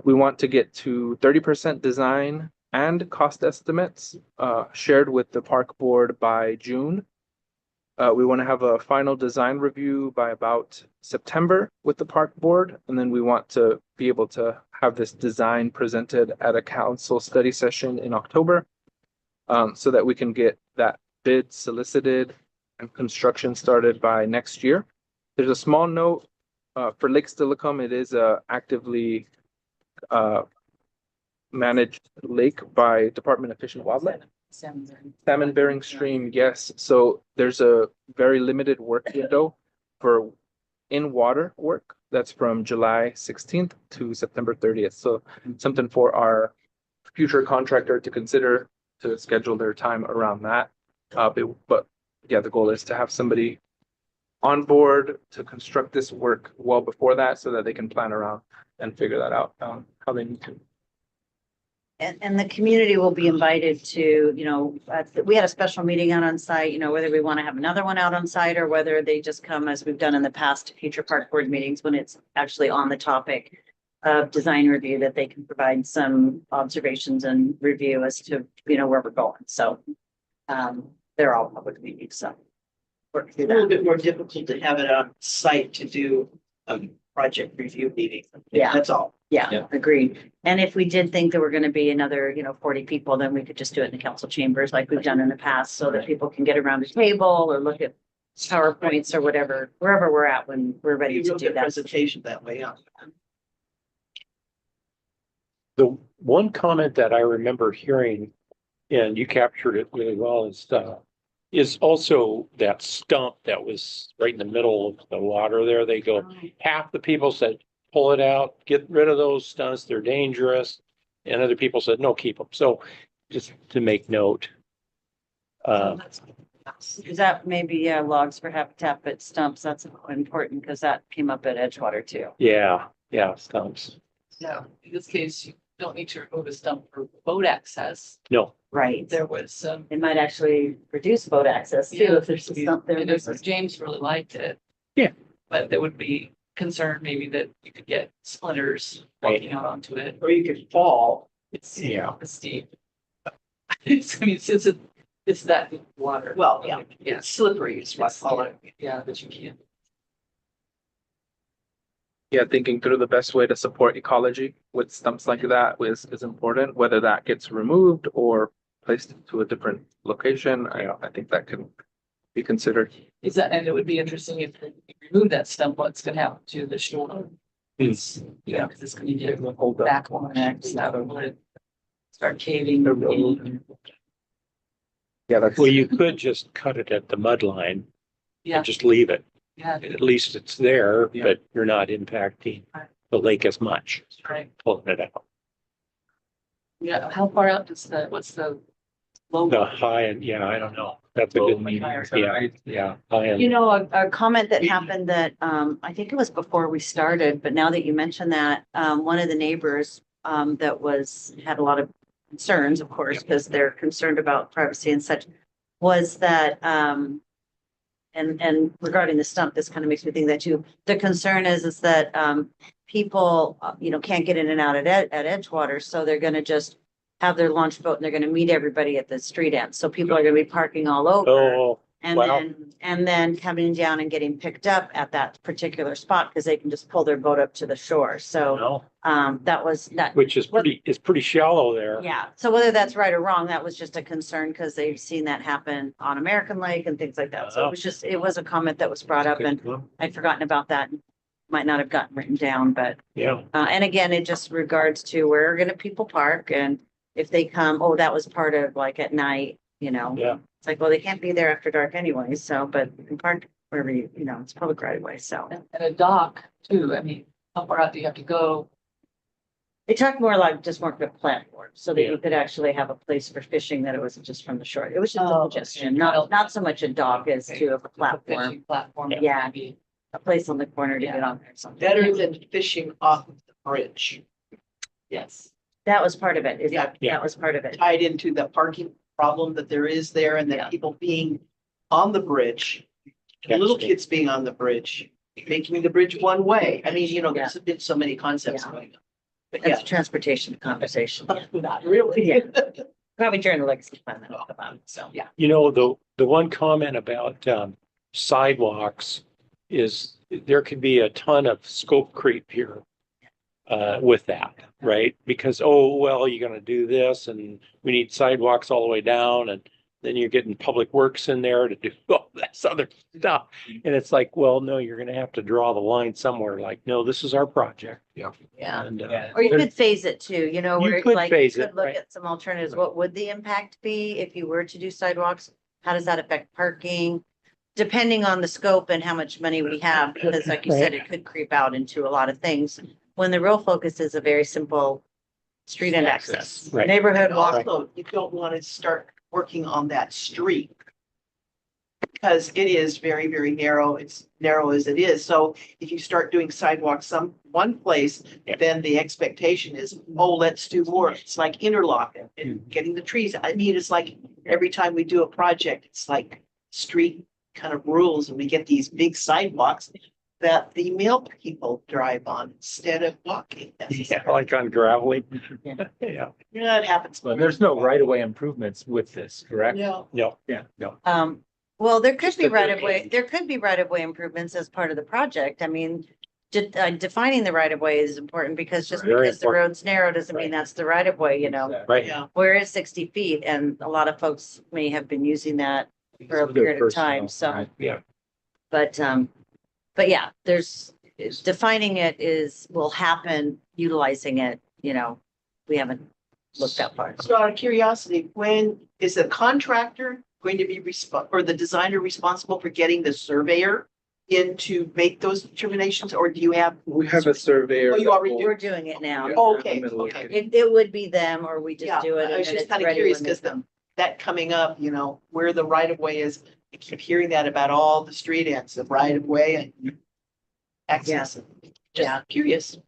We want to get to 30% design and cost estimates shared with the park board by June. We want to have a final design review by about September with the park board, and then we want to be able to have this design presented at a council study session in October, so that we can get that bid solicited and construction started by next year. There's a small note for Lake Steilacoom. It is a actively managed lake by Department of Fish and Wildlife. Salmon bearing stream, yes. So there's a very limited work window for in-water work. That's from July 16th to September 30th. So something for our future contractor to consider to schedule their time around that. But yeah, the goal is to have somebody on board to construct this work well before that, so that they can plan around and figure that out, how they need to. And the community will be invited to, we had a special meeting out on site, whether we want to have another one out on site or whether they just come, as we've done in the past, to future park board meetings when it's actually on the topic of design review, that they can provide some observations and review as to, where we're going. So they're all public meetings, so work through A little that. bit more difficult to have it on site to do project review meeting. Yeah. That's all. Yeah, Yeah. agreed. And if we did think there were gonna be another, 40 people, then we could just do it in the council chambers like we've done in the past, so that people can get around a table or look at PowerPoints or whatever, wherever we're at when we're ready You to do do the that. presentation that way, yeah. The one comment that I remember hearing, and you captured it really well, is also that stump that was right in the middle of the water there. They go, half the people said, pull it out, get rid of those stumps, they're dangerous. And other people said, no, keep them. So just to make note. Is that maybe, yeah, logs for habitat, but stumps, that's important because that came up at Edgewater too. Yeah, stumps. So in this case, you don't need to remove a stump for boat access. No, Right. There was some. It might actually reduce boat access too, if there's a stump there. And there's, James really liked it. Yeah. But there would be concern maybe that you could get splinters walking out onto it. Or you could fall. It's Yeah. it's steep. I mean, since it's that deep water. Well, yeah, Yeah, it's slippery is what It's- all it. yeah, but you can't. Yeah, thinking through the best way to support ecology with stumps like that is important, whether that gets removed or placed to a different location. I think that can be considered. Is that, and it would be interesting if you remove that stump, what's gonna happen to the shore? It's, because it's gonna get back on and stuff, or would it start caving? Yeah, that's. well, you could just cut it at the mud line Yeah, and just leave it. yeah, At least it's there, Yeah. but you're not impacting the lake as much, that's right. pulling it out. Yeah, how far out does what's the low? The high and, yeah, I don't know. That's a good meeting. Yeah, high and. A comment that happened that, I think it was before we started, but now that you mention that, one of the neighbors, had a lot of concerns, of course, because they're concerned about privacy and such, was that, and regarding the stump, this kind of makes me think that too. The concern is that, people, can't get in and out at Edgewater, so they're gonna just have their launch boat and they're gonna meet everybody at the street end. So people are gonna be parking all over. Oh, And wow. then coming down and getting picked up at that particular spot because they can just pull their boat up to the shore. So, no, that. which is it's pretty shallow there. Yeah, so whether that's right or wrong, that was just a concern because they've seen that happen on American Lake and things like that. So it was a comment that was brought up and I'd forgotten about that. Might not have gotten written down, but, Yeah, and again, it just regards to where are gonna people park and if they come, oh, that was part of like at night, yeah. It's like, well, they can't be there after dark anyway, so, but you can park wherever it's public right away, so. And a dock too, I mean, how far out do you have to go? They talked more like just more of a platform, so that Yeah. you could actually have a place for fishing, that it wasn't just from the shore. It was just a Oh, okay. suggestion, not so much a dock as to a platform, Fishing platform. Yeah. maybe. a place on the corner to Yeah. get on there or something. Better than fishing off of the bridge, Yes. That was part of it, Yeah. that was part of it. tied into the parking problem that there is there and Yeah. that people being on the bridge. Catch Little me. kids being on the bridge, making the bridge one way. I mean, there's been so many concepts Yeah. going on. But That's yeah, a transportation conversation, yeah. not really. Yeah. Probably during the legacy plan that will come out, so. Yeah. The one comment about sidewalks is there could be a ton of scope creep here with that, right? Because, oh, well, you're gonna do this and we need sidewalks all the way down and then you're getting public works in there to do all this other stuff. And it's like, well, no, you're gonna have to draw the line somewhere like, no, this is our project. Yeah. And Or you could phase it too, where could like, phase you it, could look right. at some alternatives. What would the impact be if you were to do sidewalks? How does that affect parking? Depending on the scope and how much money we have, because like you said, it could creep out into a lot of things. When the real focus is a very simple street and access, Right. neighborhood And walk. also, you don't want to start working on that street. Because it is very, very narrow. It's narrow as it is. So if you start doing sidewalks one place, Yeah. then the expectation is, oh, let's do more. It's like interlocking and getting the trees. I mean, it's like every time we do a project, it's like street kind of rules and we get these big sidewalks that the mill people drive on instead of walking. Yeah, like on gravelly. Yeah. Yeah, Yeah, it happens. Well, there's no right of way improvements with this, correct? No. no, Yeah, no. Well, there could Just be that they're right of way, aimed. there could be right of way improvements as part of the project. I mean, defining the right of way is important because just Very because the important. road's narrow doesn't mean that's the right of way, you know? Right. Yeah. Where is 60 feet? And a lot of folks may have been using that for a period of time, so. Yeah. But yeah, defining it will happen, utilizing it, you know, we haven't looked that far. So out of curiosity, when is the contractor going to be or the designer responsible for getting the surveyor in to make those determinations, or do you have? We have a surveyor. Oh, you already do? We're doing it now. Oh, okay, In the middle of okay. It would be them or we Yeah, just do it. I and was then just it's kind of ready curious when because they come. that coming up, you know, where the right of way is. I keep hearing that about all the street ends, the right of way and access. Yeah. Just curious.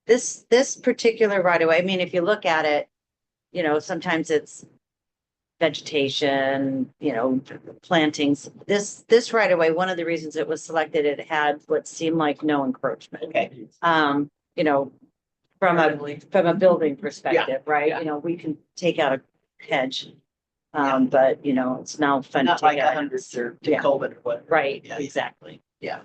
This particular right of way, I mean, if you look at it, you know, sometimes it's vegetation, you know, plantings. This right of way, one of the reasons it was selected, it had what seemed like no encroachment. Okay. You know, from a building perspective, right? yeah. You know, we can take out a hedge. But you know, it's now fun to Not like take out. 100 or Yeah. Tacoma or whatever. Right, Yeah. exactly. Yeah.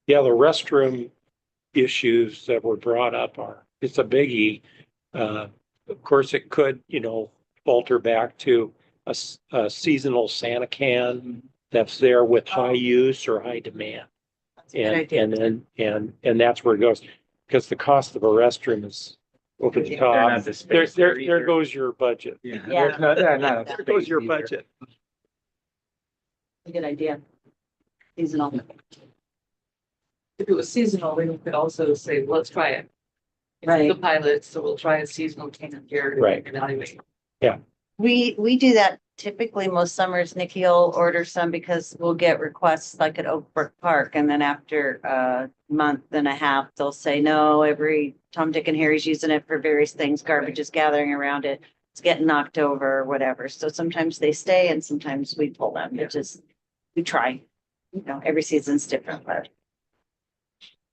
Yeah, the restroom issues that were brought up it's a biggie. Of course, it could, you know, falter back to a seasonal Santa can that's there with high use or high demand. That's a good idea. And that's where it goes, because the cost of a restroom is over the They're top. not the space There either. goes your budget. Yeah. Yeah. There's no- they're not a There goes space your either. budget. A good idea. Seasonal. If it was seasonal, we could also say, let's try it. It's Right. the pilot, so we'll try a seasonal can here. to Right. Evaluate. We do that typically most summers. Nikki will order some because we'll get requests like at Oak Brook Park. And then after a month and a half, they'll say, no, every Tom, Dick and Harry's using it for various things. Garbage is gathering around it. It's getting knocked over or whatever. So sometimes they stay and sometimes we pull them. It just, we try. You know, every season's different, but.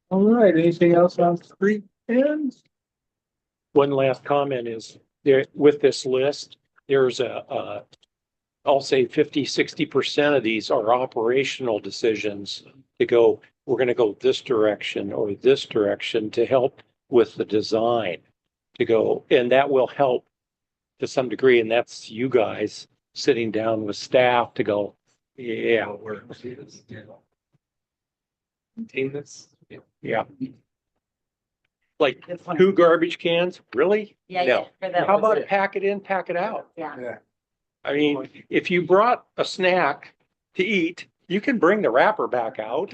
All right, anything else on street ends? One last comment is there with this list, there's I'll say 50-60% of these are operational decisions to go, we're going to go this direction or this direction to help with the design to go. And that will help to some degree. And that's you guys sitting down with staff to go, yeah, we're, Maintain this. yeah. Like 2 garbage cans, really? Yeah, No. yeah. for that How was about it. pack it in, pack it out? Yeah. I mean, if you brought a snack to eat, you can bring the wrapper back out.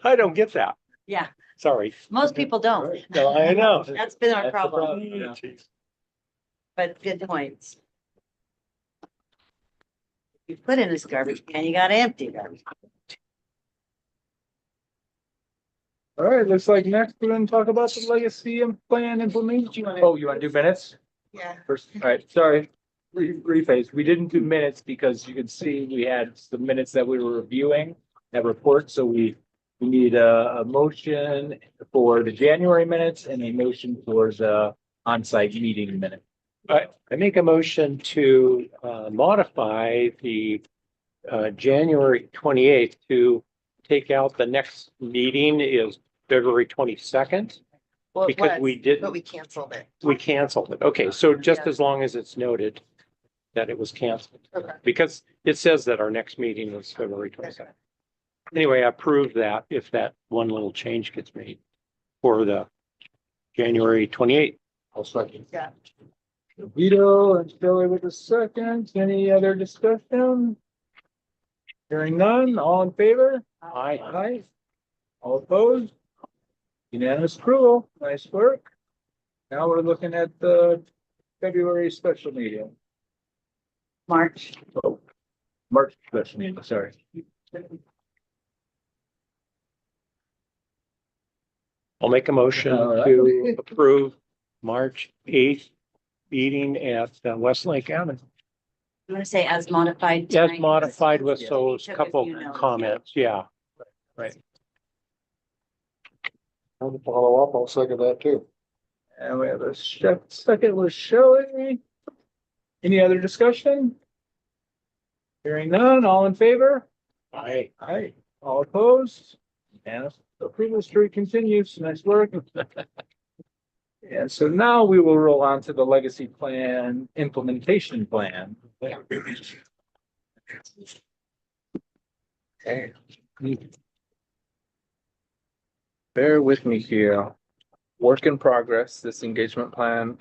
I don't get that. Yeah. Sorry. Most people don't. No, I know. That's been our That's the problem, Yeah. but good points. You put in this garbage can, you gotta empty garbage. All right, looks like next we're gonna talk about the legacy and plan implementation. Oh, you want to do minutes? Yeah. First, all right, sorry, rephrase. We didn't do minutes because you could see we had some minutes that we were reviewing, that report, so we need a motion for the January minutes and a motion for the on-site meeting minute. I make a motion to modify the January 28th to take out the next meeting is February 22nd. Well, it Because was, we didn't. but we canceled it. We canceled it. Okay, so just as long as it's noted that it was canceled. Okay. Because it says that our next meeting was February 22nd. Anyway, I approve that if that one little change gets made for the January 28th. I'll second. Yeah. Vito and Shelley with a second. Any other discussion? Hearing none, all in favor? Aye. Aye. All opposed? Unanimous approval. Nice work. Now we're looking at the February special meeting. March. March special meeting, sorry. I'll make a motion All right. to approve March 8th meeting at West Lake Avenue. I'm gonna say as modified. As tonight. modified with Yeah. those Took a couple few notes. comments, yeah. I'll follow up. I'll second that too. And we have a second with Shelley. Any other discussion? Hearing none, all in favor? Aye. Aye. All opposed? And approval streak continues. Nice work. And so now we will roll on to the legacy plan implementation plan. Okay. Bear with me here. Work in progress, this engagement plan.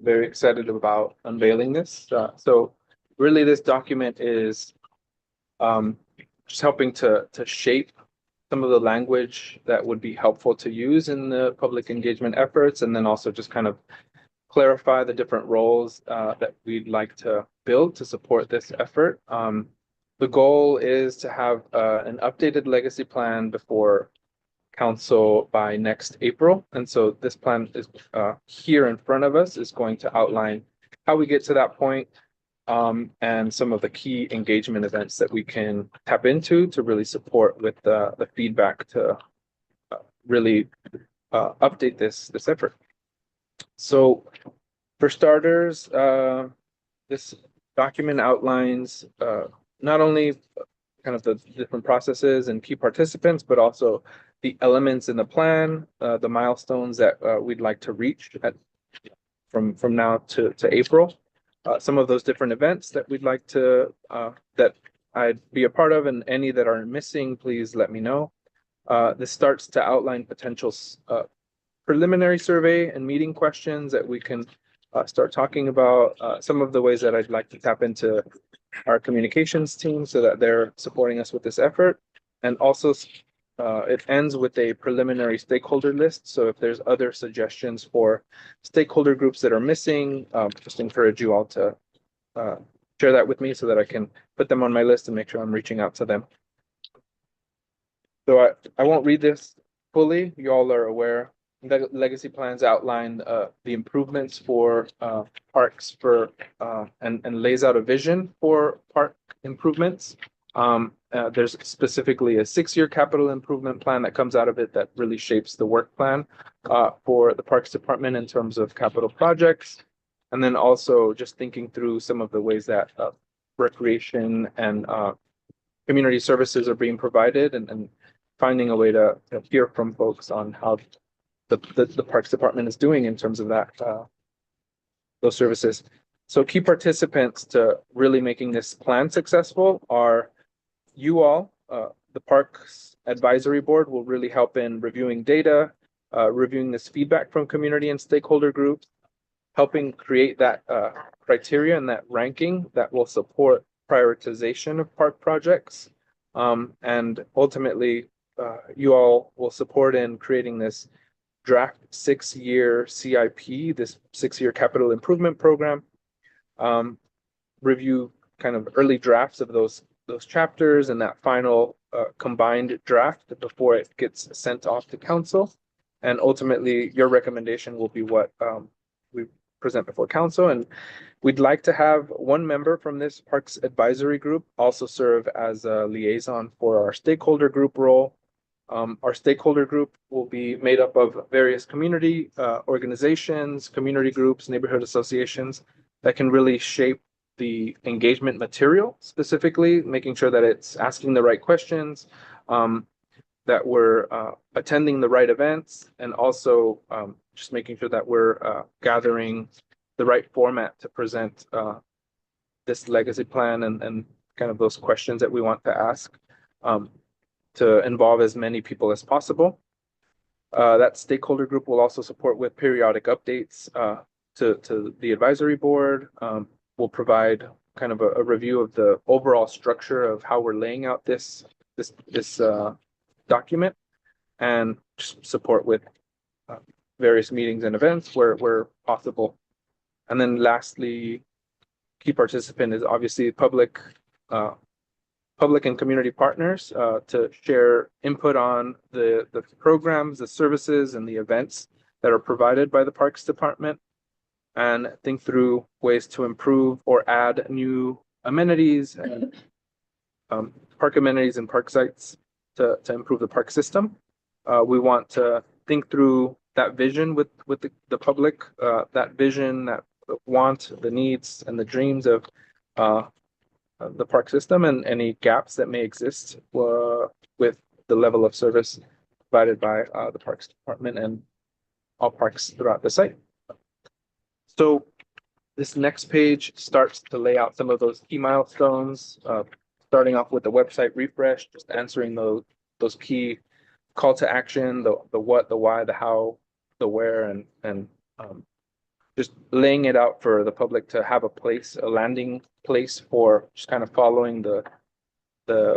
Very excited about unveiling this. So really this document is just helping to shape some of the language that would be helpful to use in the public engagement efforts, and then also just kind of clarify the different roles that we'd like to build to support this effort. The goal is to have an updated legacy plan before council by next April. And so this plan is here in front of us is going to outline how we get to that point, and some of the key engagement events that we can tap into to really support with the feedback to really update this effort. So for starters, this document outlines not only kind of the different processes and key participants, but also the elements in the plan, the milestones that we'd like to reach from now to April. Some of those different events that we'd like to that I'd be a part of, and any that are missing, please let me know. This starts to outline potential preliminary survey and meeting questions that we can start talking about. Some of the ways that I'd like to tap into our communications team so that they're supporting us with this effort. And also it ends with a preliminary stakeholder list. So if there's other suggestions for stakeholder groups that are missing, just encourage you all to share that with me so that I can put them on my list and make sure I'm reaching out to them. So I won't read this fully. You all are aware. The legacy plans outline the improvements for parks and lays out a vision for park improvements. There's specifically a 6-year capital improvement plan that comes out of it that really shapes the work plan for the Parks Department in terms of capital projects. And then also just thinking through some of the ways that recreation and community services are being provided, and finding a way to hear from folks on how the Parks Department is doing in terms of that those services. So key participants to really making this plan successful are you all. The Parks Advisory Board will really help in reviewing data, reviewing this feedback from community and stakeholder groups, helping create that criteria and that ranking that will support prioritization of park projects. And ultimately, you all will support in creating this draft 6-year CIP, this 6-year capital improvement program. Review kind of early drafts of those chapters and that final combined draft before it gets sent off to council. And ultimately, your recommendation will be what we present before council. And we'd like to have one member from this Parks Advisory Group also serve as a liaison for our stakeholder group role. Our stakeholder group will be made up of various community organizations, community groups, neighborhood associations that can really shape the engagement material, specifically making sure that it's asking the right questions, that we're attending the right events, and also just making sure that we're gathering the right format to present this legacy plan and kind of those questions that we want to ask, to involve as many people as possible. That stakeholder group will also support with periodic updates to the advisory board. We'll provide kind of a review of the overall structure of how we're laying out this document, and just support with various meetings and events where possible. And then lastly, key participant is obviously public and community partners to share input on the programs, the services, and the events that are provided by the Parks Department, and think through ways to improve or add new amenities and park amenities and park sites to improve the park system. We want to think through that vision with the public, that vision, that want, the needs, and the dreams of the park system and any gaps that may exist with the level of service provided by the Parks Department and all parks throughout the site. So this next page starts to lay out some of those key milestones, starting off with the website refresh, just answering those key call to action, the what, the why, the how, the where, and just laying it out for the public to have a landing place for just kind of following the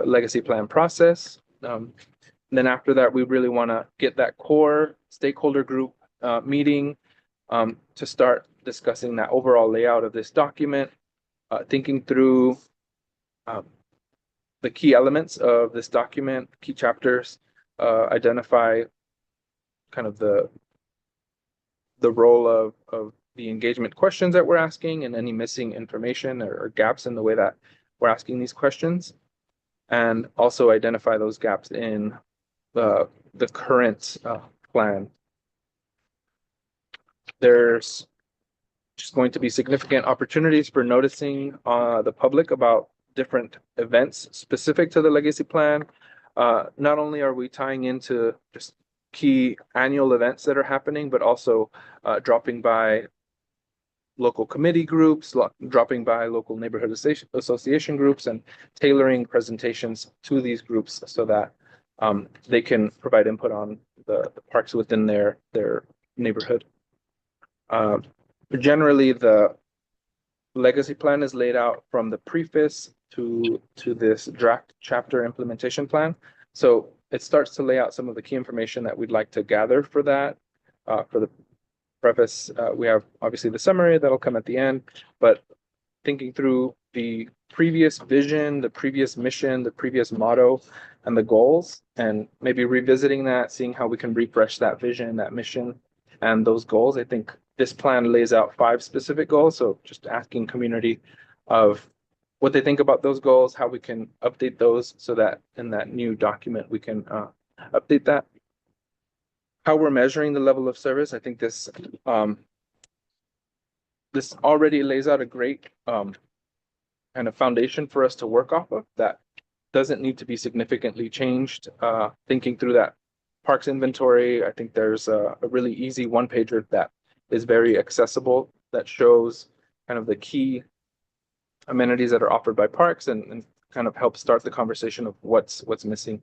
legacy plan process. Then after that, we really want to get that core stakeholder group meeting to start discussing that overall layout of this document, thinking through the key elements of this document, key chapters, identify kind of the role of the engagement questions that we're asking and any missing information or gaps in the way that we're asking these questions, and also identify those gaps in the current plan. There's just going to be significant opportunities for noticing the public about different events specific to the legacy plan. Not only are we tying into just key annual events that are happening, but also dropping by local committee groups, dropping by local neighborhood association groups, and tailoring presentations to these groups so that they can provide input on the parks within their neighborhood. Generally, the legacy plan is laid out from the preface to this draft chapter implementation plan. So it starts to lay out some of the key information that we'd like to gather for that. For the preface, we have obviously the summary that'll come at the end, but thinking through the previous vision, the previous mission, the previous motto, and the goals, and maybe revisiting that, seeing how we can refresh that vision, that mission, and those goals. I think this plan lays out 5 specific goals. So just asking community of what they think about those goals, how we can update those so that in that new document, we can update that. How we're measuring the level of service. I think this this already lays out a great kind of foundation for us to work off of that doesn't need to be significantly changed. Thinking through that parks inventory, I think there's a really easy one-pager that is very accessible that shows kind of the key amenities that are offered by parks and kind of help start the conversation of what's missing.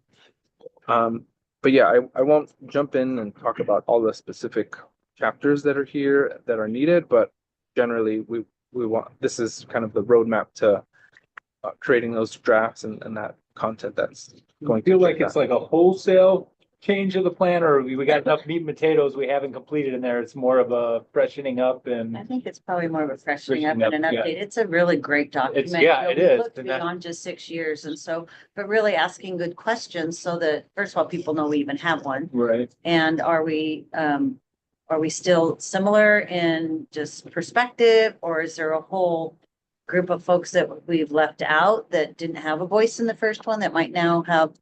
But yeah, I won't jump in and talk about all the specific chapters that are here that are needed, but generally we want, this is kind of the roadmap to creating those drafts and that content that's going Feel to like it's like a wholesale change of the plan, or we got enough meat and potatoes we haven't completed in there. It's more of a freshening up I and think it's probably more of a freshening up Freshening and an up, yeah. update. It's a really great document. yeah, You it know, we is, looked and that- beyond just 6 years, and so, but really asking good questions so that, first of all, people know we even have one. right. And are we still similar in just perspective, or is there a whole group of folks that we've left out that didn't have a voice in the first one that might now have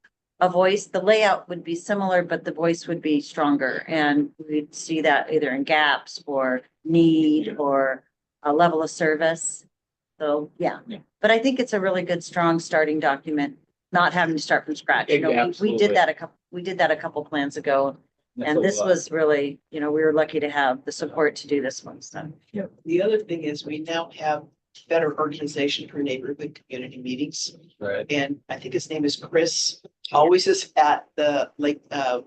a voice? The layout would be similar, but the voice would be stronger, and we'd see that either in gaps or need or a level of service. So, yeah, Yeah. but I think it's a really good, strong starting document, not having to start from scratch. You know, we Absolutely. did that a couple plans ago. That's And a this lot. was really, you know, we were lucky to have the support to do this one, so. The other thing is we now have better organization for neighborhood community meetings. Right. And I think his name is Chris, always is at the Lake, at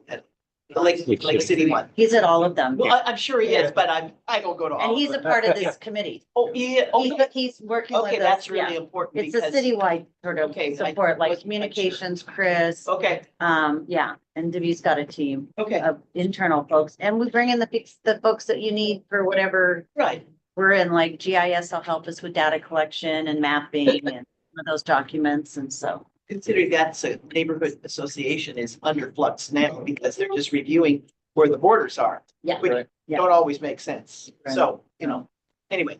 the Lake City one. He's at all of them. Well, I'm sure he is, but I don't go to all And of he's a them. part of this committee. Oh, yeah, okay, He's working with okay, us, that's really yeah. important It's a because, citywide sort of Okay, I support, like wasn't quite communications, Chris, okay, yeah, and Debbie's got a team okay, of internal folks. And we bring in the folks that you need for whatever right. we're in, like GIS will help us with data collection and mapping and those documents, and so. Considering that's a neighborhood association is under flux now because they're just reviewing where the borders are, Yeah. which Right. Yeah. don't always make sense. Right. So, you know, anyway.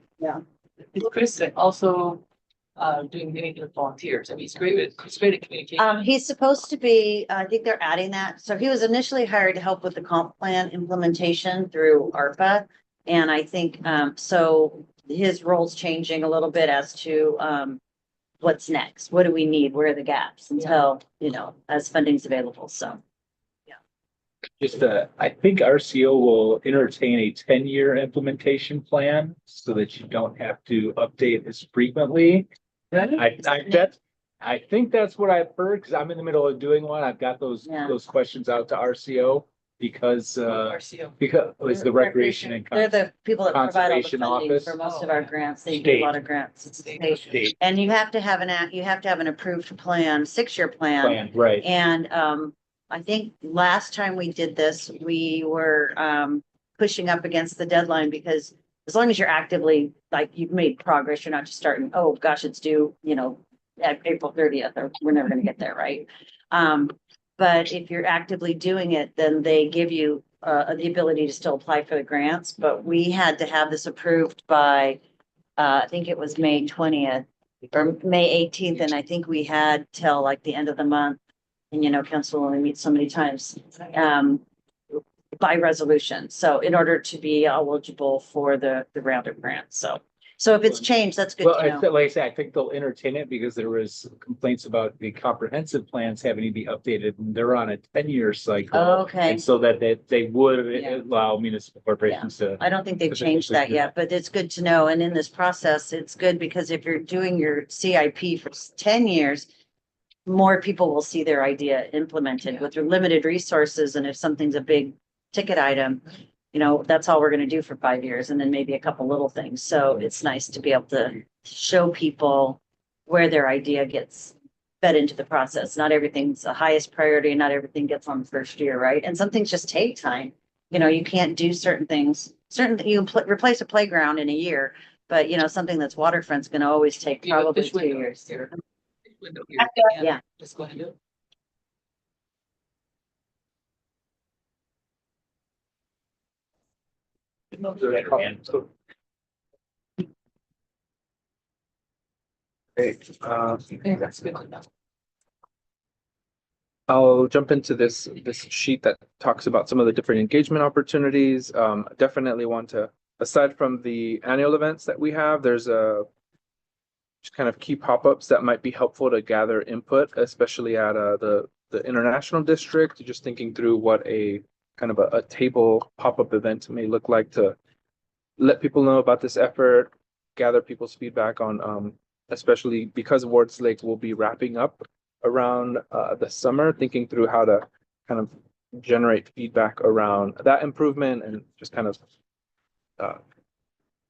Is Chris also doing anything with volunteers? I mean, he's great at communication. He's supposed to be, I think they're adding that. So he was initially hired to help with the comp plan implementation through ARPA. And I think, so his role's changing a little bit as to, what's next? What do we need? Where are the gaps until, you know, as funding's available, so. Just, I think RCO will entertain a 10-year implementation plan so that you don't have to update as frequently. I think that's what I've heard, because I'm in the middle of doing one. I've got those Yeah. questions out to RCO because RCO. it's the recreation and They're the people that provide all the Conservation funding Office. for most of our grants. They do a lot of grants. It's state. state And you have to have you have to have an approved plan, 6-year plan. plan, right? And I think last time we did this, we were pushing up against the deadline because as long as you're actively, like, you've made progress, you're not just starting, oh gosh, it's due, you know, at April 30th, or we're never gonna get there, right? But if you're actively doing it, then they give you the ability to still apply for the grants. But we had to have this approved by I think it was May 20th or May 18th, and I think we had till like the end of the month. And you know, council only meets so many times by resolution. So in order to be eligible for the Roundup grant, so if it's changed, that's good Well, to know. like I say, I think they'll entertain it because there was complaints about the comprehensive plans having to be updated, and they're on a 10-year cycle. Okay, And so that they would Yeah. allow municipal corporations to. I don't think they've Potentially changed that do yet, but it's good to know. And in this process, it's good because if you're doing your CIP for 10 years, more people will see their idea implemented with your limited resources. And if something's a big ticket item, you know, that's all we're gonna do for 5 years and then maybe a couple little things. So it's nice to be able to show people where their idea gets fed into the process. Not everything's the highest priority, not everything gets on the first year, right? And some things just take time. You know, you can't do certain things, you can replace a playground in a year, but you know, something that's waterfront's gonna always take You have a probably fish 2 window years. here. Fish window here. Yeah. Just go ahead and do it. Hey, Okay, that's good to know. I'll jump into this sheet that talks about some of the different engagement opportunities. Definitely want to, aside from the annual events that we have, there's just kind of key pop-ups that might be helpful to gather input, especially at the international district. Just thinking through what a kind of a table pop-up event may look like to let people know about this effort, gather people's feedback on especially because Wards Lake will be wrapping up around the summer, thinking through how to kind of generate feedback around that improvement and just kind of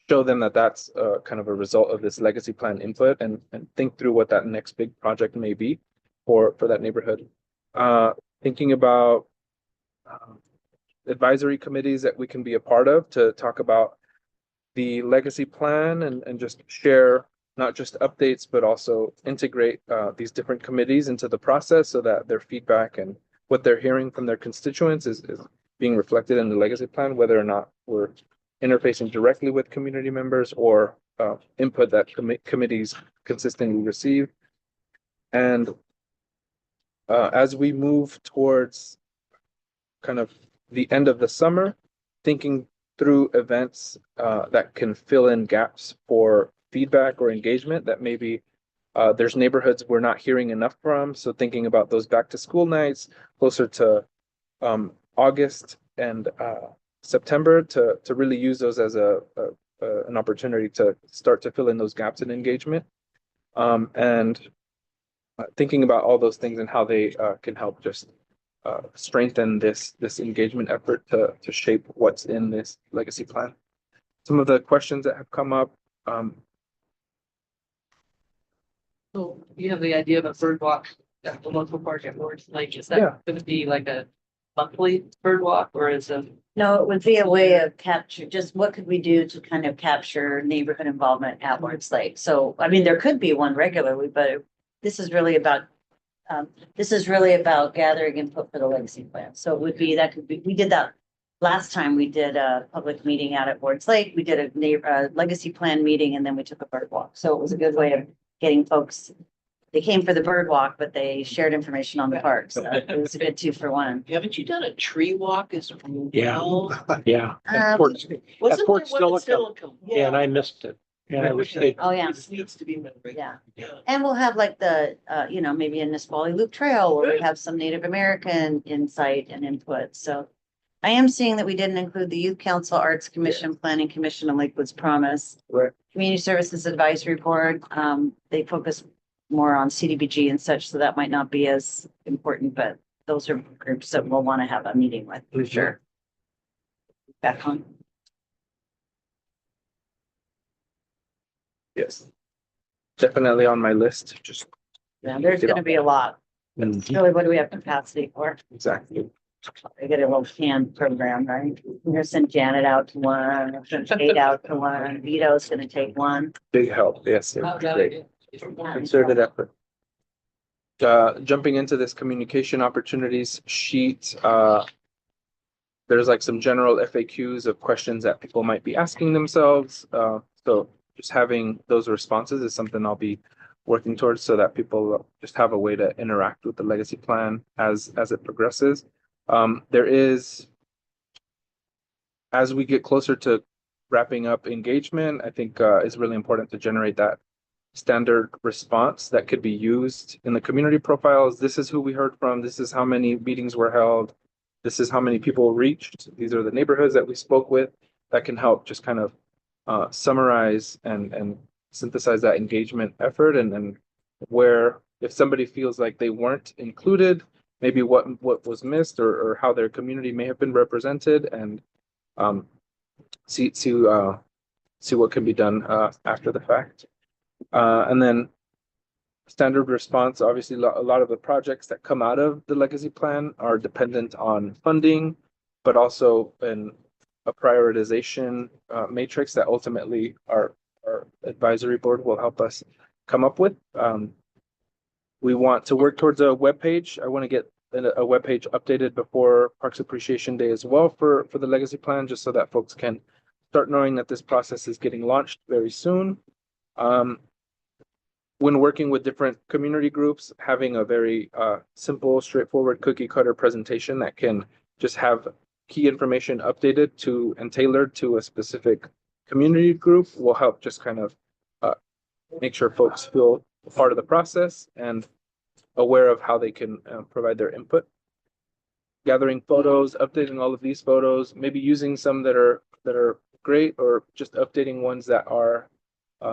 show them that that's kind of a result of this legacy plan input and think through what that next big project may be for that neighborhood. Thinking about advisory committees that we can be a part of to talk about the legacy plan and just share not just updates, but also integrate these different committees into the process so that their feedback and what they're hearing from their constituents is being reflected in the legacy plan, whether or not we're interfacing directly with community members or input that committees consistently receive. And as we move towards kind of the end of the summer, thinking through events that can fill in gaps for feedback or engagement that maybe there's neighborhoods we're not hearing enough from. So thinking about those back to school nights closer to August and September to really use those as an opportunity to start to fill in those gaps in engagement. And thinking about all those things and how they can help just strengthen this engagement effort to shape what's in this legacy plan. Some of the questions that have come up. So you have the idea of a bird walk at the local park at Wards Lake. Is Yeah. that gonna be like a monthly bird walk or is it? No, it would be a way of capture, just what could we do to kind of capture neighborhood involvement at Wards Lake? So, I mean, there could be one regularly, but this is really about gathering input for the legacy plan. So it would be, that could be, we did that last time we did a public meeting out at Wards Lake. We did a legacy plan meeting and then we took a bird walk. So it was a good way of getting folks, they came for the bird walk, but they shared information on the park. So it was a good 2-for-1. Haven't you done a tree walk as Yeah. well? Yeah. Um, Port- Wasn't Port there one in Steilacoom. Steilacoom? Yeah, and I missed it. And I wish they, Oh, yeah. This needs to be. Yeah. And we'll have like the, maybe a Nisqually Loop Trail where we have some Native American insight and input. So I am seeing that we didn't include the Youth Council, Arts Commission, Planning Commission, and Lakewood's Promise. Right. Community Services Advisory Board, they focus more on CDBG and such, so that might not be as important, but those are groups that we'll want to have a meeting with, for sure. Back on. Yes. Definitely on my list, just Yeah, there's gonna be a lot. Really, what do we have capacity for? exactly. I get a little canned program, right? We're gonna send Janet out to one, we're gonna send Kate out to one, Vito's gonna take one. Big help, yes. Oh, Great. yeah. Concerted effort. Jumping into this communication opportunities sheet, there's like some general FAQs of questions that people might be asking themselves. So just having those responses is something I'll be working towards so that people just have a way to interact with the legacy plan as it progresses. There is, as we get closer to wrapping up engagement, I think it's really important to generate that standard response that could be used in the community profiles. This is who we heard from. This is how many meetings were held. This is how many people reached. These are the neighborhoods that we spoke with. That can help just kind of summarize and synthesize that engagement effort and where if somebody feels like they weren't included, maybe what was missed or how their community may have been represented, and see what can be done after the fact. And then standard response, obviously, a lot of the projects that come out of the legacy plan are dependent on funding, but also in a prioritization matrix that ultimately our advisory board will help us come up with. We want to work towards a webpage. I want to get a webpage updated before Parks Appreciation Day as well for the legacy plan, just so that folks can start knowing that this process is getting launched very soon. When working with different community groups, having a very simple, straightforward cookie cutter presentation that can just have key information updated to and tailored to a specific community group will help just kind of make sure folks feel part of the process and aware of how they can provide their input. Gathering photos, updating all of these photos, maybe using some that are great, or just updating ones that are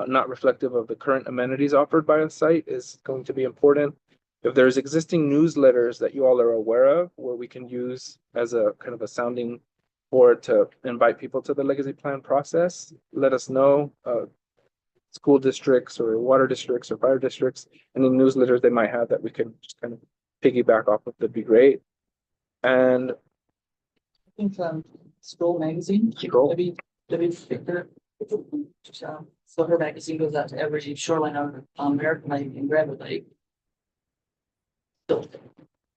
not reflective of the current amenities offered by a site is going to be important. If there's existing newsletters that you all are aware of where we can use as a kind of a sounding board to invite people to the legacy plan process, let us know. School districts or water districts or fire districts, any newsletters they might have that we can just kind of piggyback off of, that'd be great. And I think Scroll Magazine. Scroll. Debbie Ficker. So her magazine goes out to every shoreline on American Lake and Granite Lake.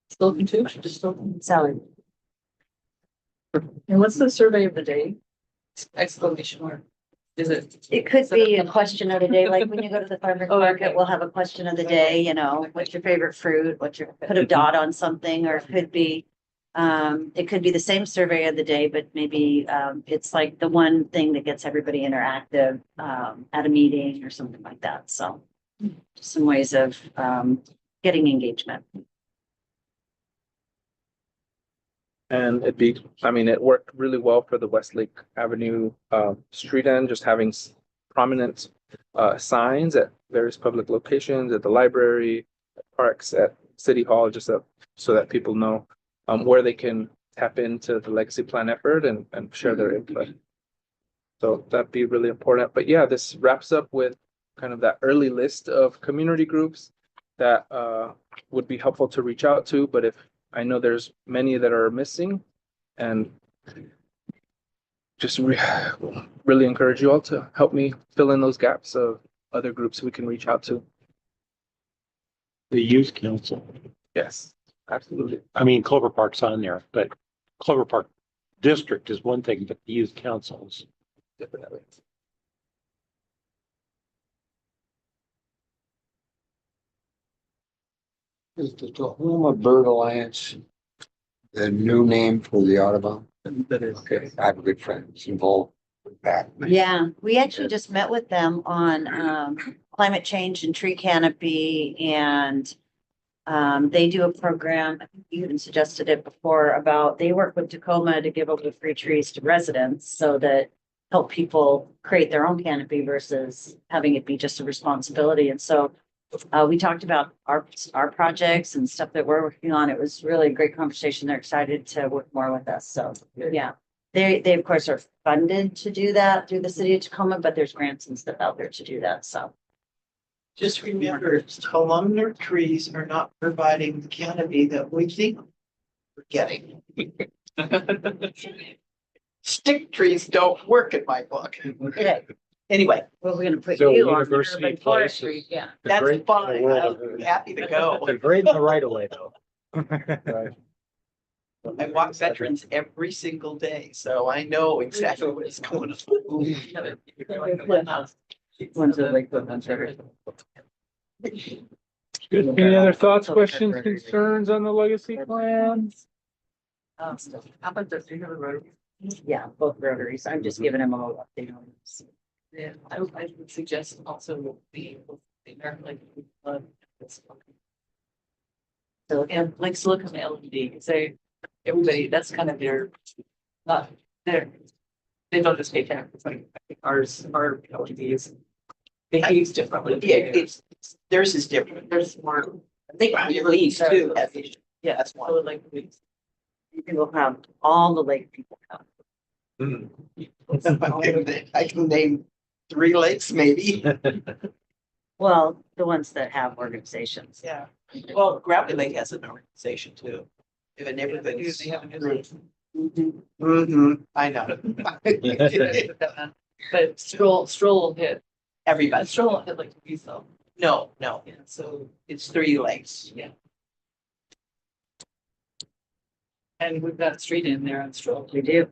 Still too, just still. Sally. And what's the survey of the day? Exclamation mark. Is it? It could be a question of the day, like when you go to the farmer's Oh, okay. market, we'll have a question of the day, what's your favorite fruit? Put a dot on something, or it could be the same survey of the day, but maybe it's like the one thing that gets everybody interactive at a meeting or something like that. So some ways of getting engagement. And it worked really well for the Westlake Avenue street end, just having prominent signs at various public locations, at the library, at parks, at City Hall, just so that people know where they can tap into the legacy plan effort and share their input. So that'd be really important. But yeah, this wraps up with kind of that early list of community groups that would be helpful to reach out to. But if I know there's many that are missing, and just really encourage you all to help me fill in those gaps of other groups we can reach out to. the youth council. Yes, absolutely. I mean, Clover Park's on there, but Clover Park District is one thing, but the youth councils. Definitely. Is the Tahoma Bird Alliance the new name for the Audubon? That is Okay, I have a good friend who's involved back. Yeah, we actually just met with them on climate change and tree canopy and they do a program, I think you even suggested it before, about they work with Tacoma to give away free trees to residents so that help people create their own canopy versus having it be just a responsibility. And so we talked about our projects and stuff that we're working on. It was really a great conversation. They're excited to work more with us. So, yeah. They of course are funded to do that through the city of Tacoma, but there's grants and stuff out there to do that. So, Just remember, columnar trees are not providing the canopy that we think we're getting. Stick trees don't work in my book. okay, Anyway, well, we're gonna put So you on University urban Place forestry. is- Yeah. The that's great- fine. well, I'm happy to go. They're great in the right of way though. I walk veterans every single day, so I know exactly what's going on. Ones that like the ones that are- Good. Any other thoughts, questions, concerns on the legacy plan? How about the three hundred road? Yeah, both rotaries. I'm just giving them all update on this. Yeah, I would suggest also the, like, So, and like silicon LED, say, everybody, that's kind of their, not their, they don't just pay taxes, like, I think ours, our LEDs. They use differently. Yeah, it's, theirs is different. There's more, I think leaves too. yeah, That's so one. like, these. you can go have all the lake people come. I can name 3 lakes maybe. Well, the ones that have organizations. Yeah, well, Gravity Lake has an organization too. If a neighborhood is. They have a new- I know. But stroll hit, Everybody, stroll hit like these though, no, yeah, so, it's 3 lakes. yeah. And we've got a street in there on stroll. We do.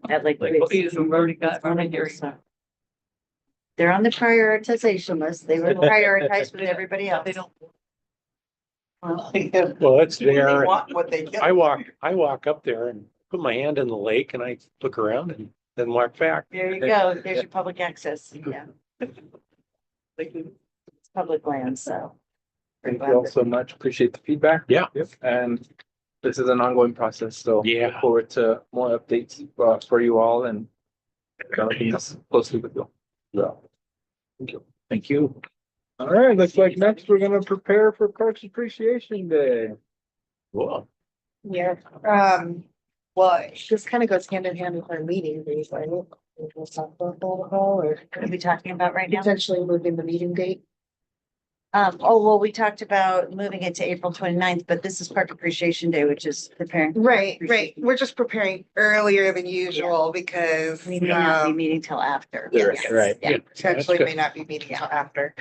At Lake Like, Louise. we've already got, I'm hearing. They're on the prioritization list. They were prioritized with everybody else. They don't. Well, Well, it's They there. want what they get. I walk up there and put my hand in the lake and I look around and then walk back. there you go. There's your public access. Yeah, it's public land, so. Thank you all so much. Appreciate the feedback. Yeah. Yep. And this is an ongoing process, so. Yeah. Look forward to more updates for you all and working closely with you. Yeah. Thank you. Thank you. All right, looks like next we're gonna prepare for Parks Appreciation Day. Cool. Yeah, well, this kind of goes hand in hand with our meeting days, right? We'll talk about protocol or What are we talking about right now? potentially moving the meeting date. Well, we talked about moving it to April 29th, but this is Park Appreciation Day, which is preparing. Right. We're just preparing earlier than usual because We may not be meeting till after. Yes. Right. Yeah. potentially good. may not be meeting till after.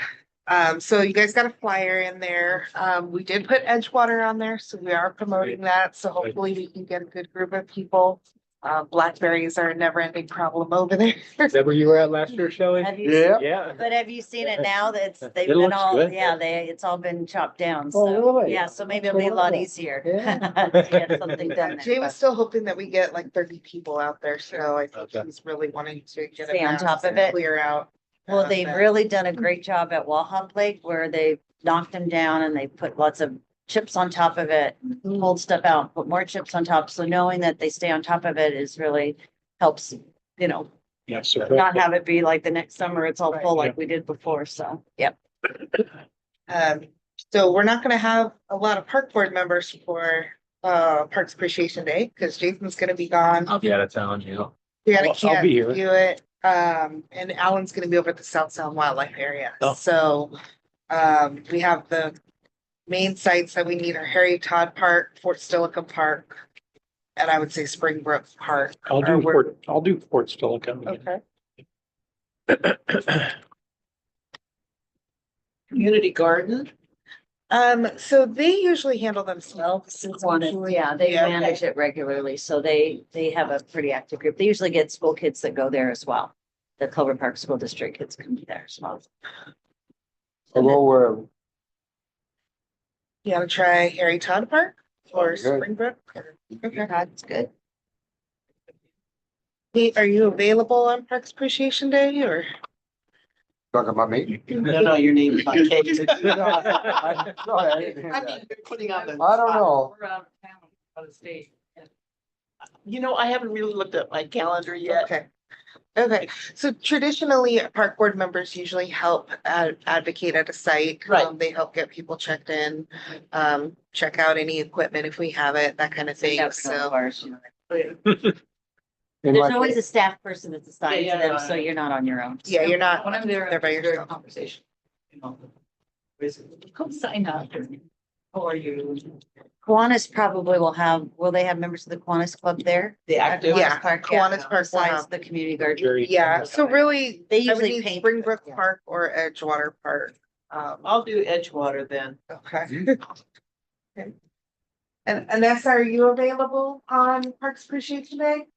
So you guys got a flyer in there. We did put Edgewater on there, so we are promoting that. So hopefully we can get a good group of people. Blackberries are a never ending problem over there. Is that where you were at last year, Shelley? Have you, Yeah. Yeah. but have you seen it now? That's, they've It been looks all, good. yeah, it's all been chopped down. Oh, So, really? yeah, so maybe it'll be a lot easier. Yeah. to get something done. Jay was still hoping that we get like 30 people out there, so I think Okay. he's really wanting to get Stay on it top of and it. clear out. Well, they've that. really done a great job at Wahop Lake where they knocked them down and they put lots of chips on top of it, pulled stuff out, put more chips on top. So knowing that they stay on top of it is really helps, you know, Yeah, so. not have it be like the next summer, it's all full Right. like we did before. So, yep. So we're not gonna have a lot of park board members for Parks Appreciation Day, because Jason's gonna be gone. I'll be out of town, you know. Deanna I'll can't be here. do it. And Alan's gonna be over at the South Sound Wildlife area. Oh. So we have the main sites that we need are Harry Todd Park, Fort Stilichum Park, and I would say Springbrook Park. I'll Or we're- I'll do Fort Stilichum. Okay. Community garden, So they usually handle themselves. Yeah, they Yeah. manage it regularly. So they have a pretty active group. They usually get school kids that go there as well. The Clover Park School District kids come there as well. Although, You wanna try Harry Todd Park or Sounds good. Springbrook? Okay. That's good. Pete, are you available on Parks Appreciation Day or? Talking about me? No, your name is not Kate. I You're putting on the. don't know. We're out of town, out of state. You know, I haven't really looked at my calendar yet. Okay. Okay, so traditionally, park board members usually help advocate at a site. Right. They help get people checked in, check out any equipment if we have it, that kind of thing, Yeah, so. There's always a staff person that's assigned to Yeah, them, yeah. so you're not on your own. Yeah, you're not. When I'm there, They're by I'm very yourself. conversation. You know, basically, come sign up. How are you? Kiwanis probably will they have members of the Kiwanis Club there? The active. Yeah, Park, Kiwanis Park will Besides have- the community garden. Jerry. Yeah, so really, They I usually would need paint. Springbrook yeah. Park or Edgewater Park. I'll do Edgewater then. Okay. Okay. And Anessa, are you available on Parks Appreciation Day?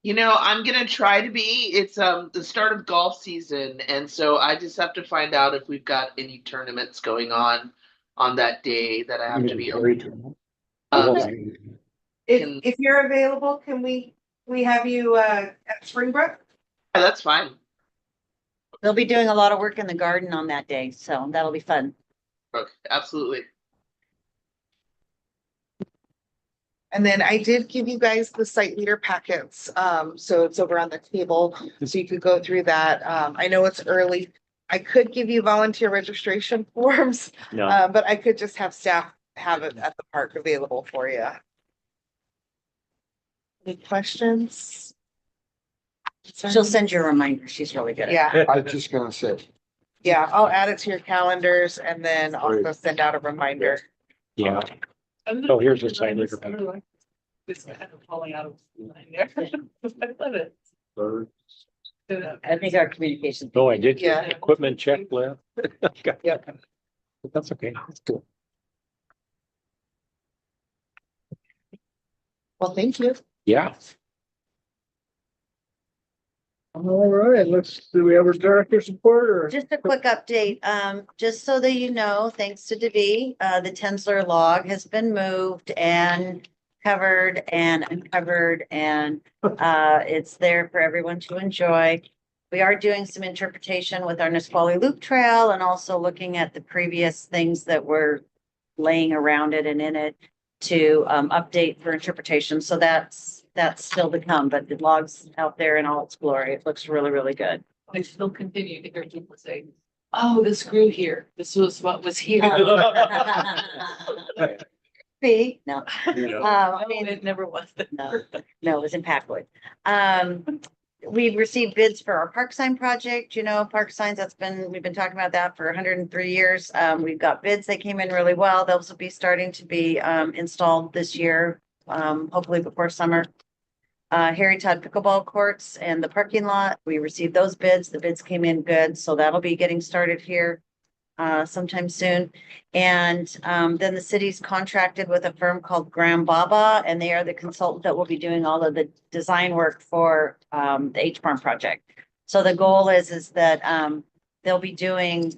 You know, I'm gonna try to be. It's the start of golf season, and so I just have to find out if we've got any tournaments going on that day that I have to be. If you're available, can we have you at Springbrook? Yeah, that's fine. They'll be doing a lot of work in the garden on that day, so that'll be fun. Okay, absolutely. And then I did give you guys the site leader packets, so it's over on the table, so you could go through that. I know it's early. I could give you volunteer registration forms, No, but I could just have staff have it at the park available for you. Any questions? She'll send you a reminder. She's really good at it. Yeah, I was just gonna say, yeah, I'll add it to your calendars and then also Great. send out a reminder. yeah. Oh, here's a sign leader packet. This kind of falling out of line there. I love it. I think our communication. Oh, I did Yeah. get equipment checklist. Yeah. But that's okay. That's good. Well, thank you. Yeah. All right, do we have a director support or? Just a quick update, just so that you know, thanks to Devi, the Tensler log has been moved and covered and uncovered and, it's there for everyone to enjoy. We are doing some interpretation with our Nisqually Loop Trail and also looking at the previous things that were laying around it and in it to, update for interpretation. So that's still to come, but the log's out there in all its glory. It looks really, really good. I still continue to hear people say, oh, this grew here. This was what was here. See, no, I mean, it never was. no, it was in Packwood. We've received bids for our park sign project, park signs, we've been talking about that for 103 years. We've got bids, they came in really well. Those will be starting to be, installed this year, hopefully before summer. Harry Todd pickleball courts and the parking lot, we received those bids. The bids came in good, so that'll be getting started here sometime soon. And then the city's contracted with a firm called Graham Baba, and they are the consultant that will be doing all of the design work for the H Farm project. So the goal is that they'll be doing,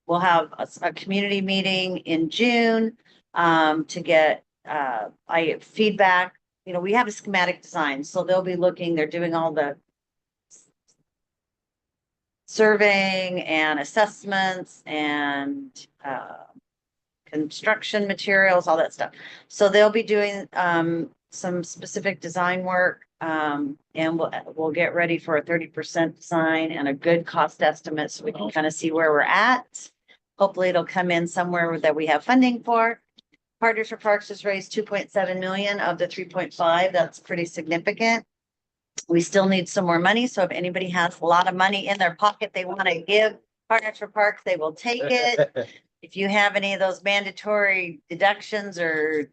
we'll have a community meeting in June to get feedback. We have a schematic design, so they'll be they're doing all the surveying and assessments and construction materials, all that stuff. So they'll be doing some specific design work, and we'll get ready for a 30% design and a good cost estimate so we can kind of see where we're at. Hopefully it'll come in somewhere that we have funding for. Partners for Parks has raised 2.7 million of the 3.5. That's pretty significant. We still need some more money. So if anybody has a lot of money in their pocket, they want to give Partners for Parks, they will take it. If you have any of those mandatory deductions or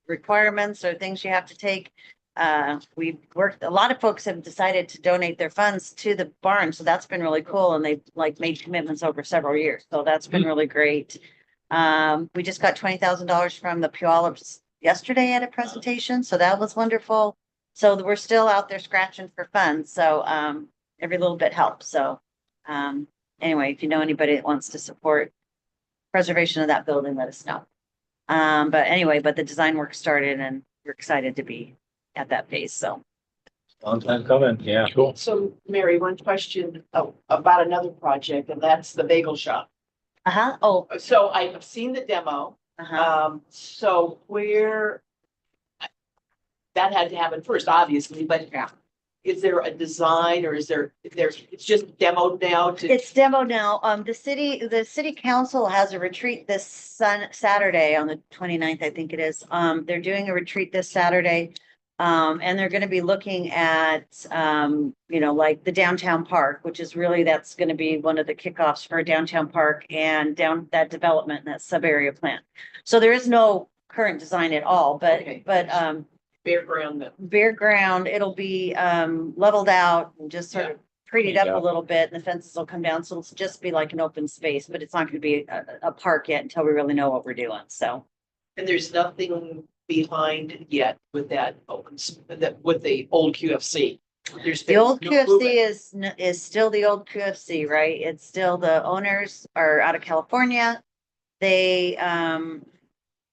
requirements or things you have to take, a lot of folks have decided to donate their funds to the barn. So that's been really cool. And they've made commitments over several years. So that's been really great. We just got $20,000 from the Puyallups yesterday at a presentation. So that was wonderful. So we're still out there scratching for funds. So, every little bit helps. So, anyway, if you know anybody that wants to support preservation of that building, let us know. But the design work started and we're excited to be at that phase. So Long time coming, yeah. Cool. So Mary, one question about another project, and that's the bagel shop. Uh-huh, oh, So I've seen the demo. uh-huh. So where that had to happen first, obviously, but is there a design or is it's just demoed now to? It's demo now. The city council has a retreat this Saturday on the 29th, I think it is. They're doing a retreat this Saturday. And they're gonna be looking at, like the downtown park, which is really, that's gonna be one of the kickoffs for downtown park and down that development, that sub area plan. So there is no current design at all, Okay. but, Bare ground then. bare ground, it'll be, leveled out and just sort of prettied up Yeah. a little bit, and the fences will come down, so it'll just be like an open space, but it's not gonna be a park yet until we really know what we're doing, so. And there's nothing behind yet with that with the old QFC. There's The been old no QFC movement. is still the old QFC, right? It's still, the owners are out of California. They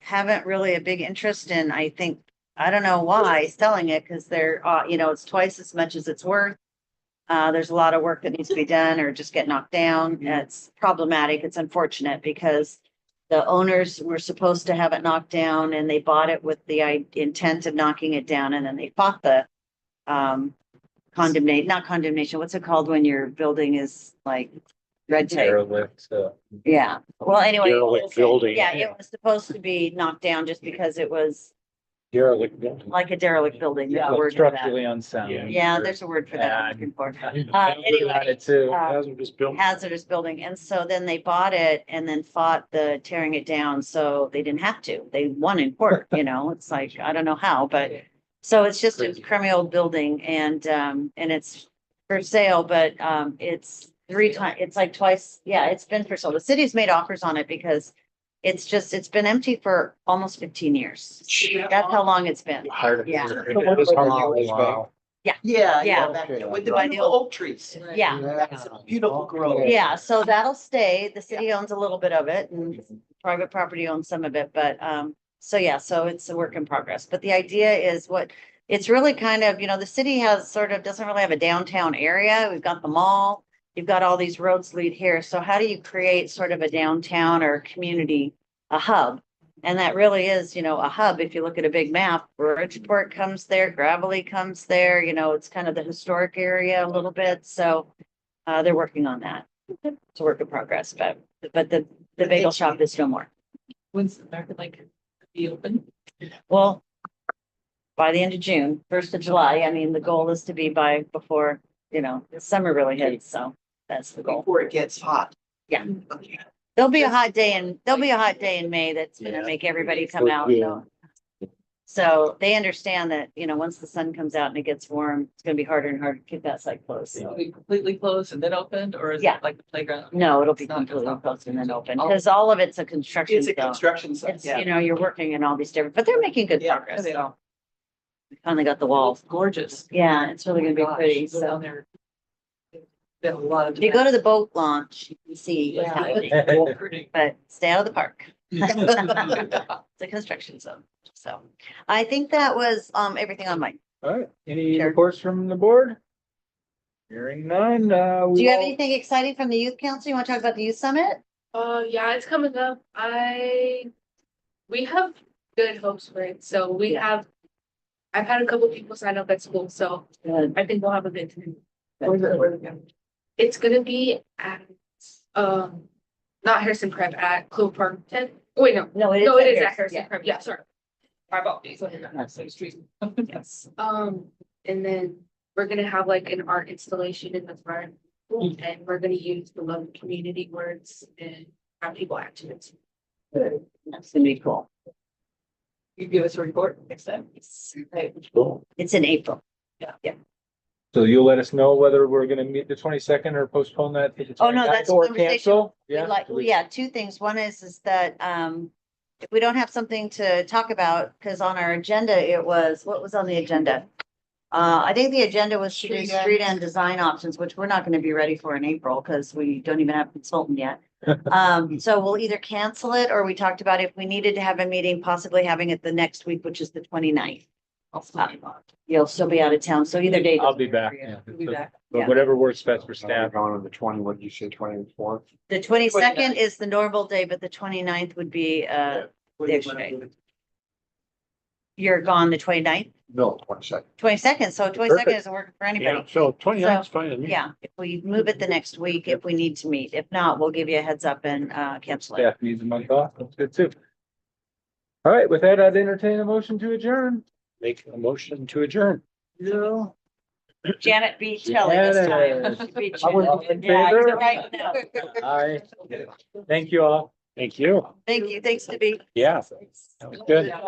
haven't really a big interest in, I think, I don't know why, selling it, because they're it's twice as much as it's worth. There's a lot of work that needs to be done or just get knocked down. It's problematic. It's unfortunate because the owners were supposed to have it knocked down and they bought it with the intent of knocking it down, and then they fought the not condemnation, what's it called when your building is like red tape? Derelict, Yeah, well, anyway. Derelict building. Yeah, it was supposed to be knocked down just because it was Derelict building. like a derelict building. There's a Like word for that. structurally unsound. Yeah, there's a word for that I'm Yeah. looking for. Anyway. Anyway, It too. Hazardous building. hazardous building. And so then they bought it and then fought the tearing it down. So they didn't have to. They won in court, it's like, I don't know how, but so it's just a Crazy. crummy old building and it's for sale, but it's 3 times, it's like twice. Yeah, it's been for sale. The city's made offers on it because it's been empty for almost 15 years. That's how long it's been. Hard. Yeah. Wow. Yeah, Yeah. that- with the By the beautiful old- oak trees. Yeah. That's a beautiful grove. Yeah, so that'll stay. The city owns a little bit of it and private property owns some of it, but, so yeah, so it's a work in progress. But the idea is it's really kind of, the city doesn't really have a downtown area. We've got the mall. You've got all these roads lead here. So how do you create sort of a downtown or community, a hub? And that really is, a hub. If you look at a big map, Bridgeport comes there, Gravelly comes there, it's kind of the historic area a little bit. So they're working on that. It's a work in progress, but the bagel shop is no more. When's the market like be open? Well, by the end of June, 1st of July, I mean, the goal is to be before, the summer really hits. So that's the goal. Before it gets hot. Yeah. Okay. There'll be a hot day in May that's gonna make everybody come out, so. So they understand that, once the sun comes out and it gets warm, it's gonna be harder and harder to keep that site closed, It'll so. be completely closed and then opened, or is Yeah. it like the playground? No, it'll be It's not- it's completely not closed and then open, Oh. because all of it's a construction It's a zone. construction site, It's, yeah. you're working in all these different, but they're making good Yeah, progress, they so. are. We Finally got the walls. It's gorgeous. Yeah, it's really gonna be Gosh, pretty, go down so. there. Been a lot of. If you go to the boat launch, you can see what's happening, Pretty. but stay out of the park. It's a construction zone, so. I think that was, everything on mine. All right, any Sure. reports from the board? Hearing none, Do you have anything exciting from the youth council? You want to talk about the youth summit? Yeah, it's coming up. We have good hopes for it. So I've had a couple people sign up at school, so I think we'll have a good time. It's gonna be at, not Harrison Prep, at Clove Park. Wait, no, No, no, it is at Harrison Prep. Yeah, sorry. My apologies. Yes. And then we're gonna have like an art installation in the front. And we're gonna use the love community words and have people add to it. That's gonna be cool. You give us a report next time. Cool. It's in April. So you'll let us know whether we're gonna meet the 22nd or postpone that to the Oh, no, 29th that's a or conversation. cancel? Yeah, 2 things. One is that, if we don't have something to talk about, because on our agenda, what was on the agenda? I think the agenda was to do street end design options, which we're not gonna be ready for in April, because we don't even have a consultant yet. So we'll either cancel it, or we talked about if we needed to have a meeting, possibly having it the next week, which is the 29th. You'll still be out of town, so either day. I'll be back, yeah. We'll be back. But whatever works best for Now staff. we're going on the 20, what did you say, 24th? The 22nd is the normal day, but the 29th would be, the extra day. You're gone the 29th, No, 22nd. 22nd, so 22nd Perfect. isn't working for Yeah, anybody. so 29 is fine with me. Yeah, if we move it the next week, if we need to meet, if not, we'll give you a heads up and, cancel it. Staff needs a month off. That's good too. All right, with that, I'd entertain a motion to adjourn. Make a motion to adjourn. Yeah. Janet beat Kelly this time. She beat you. I was in Yeah, favor. you're right, no. Aye. Thank you all. Thank you. Thank you, thanks to be. Yeah, that was good. That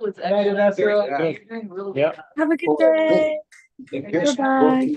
was Night, Vanessa. excellent. You're doing really Yeah. good. Have a good day. Yes. Bye-bye.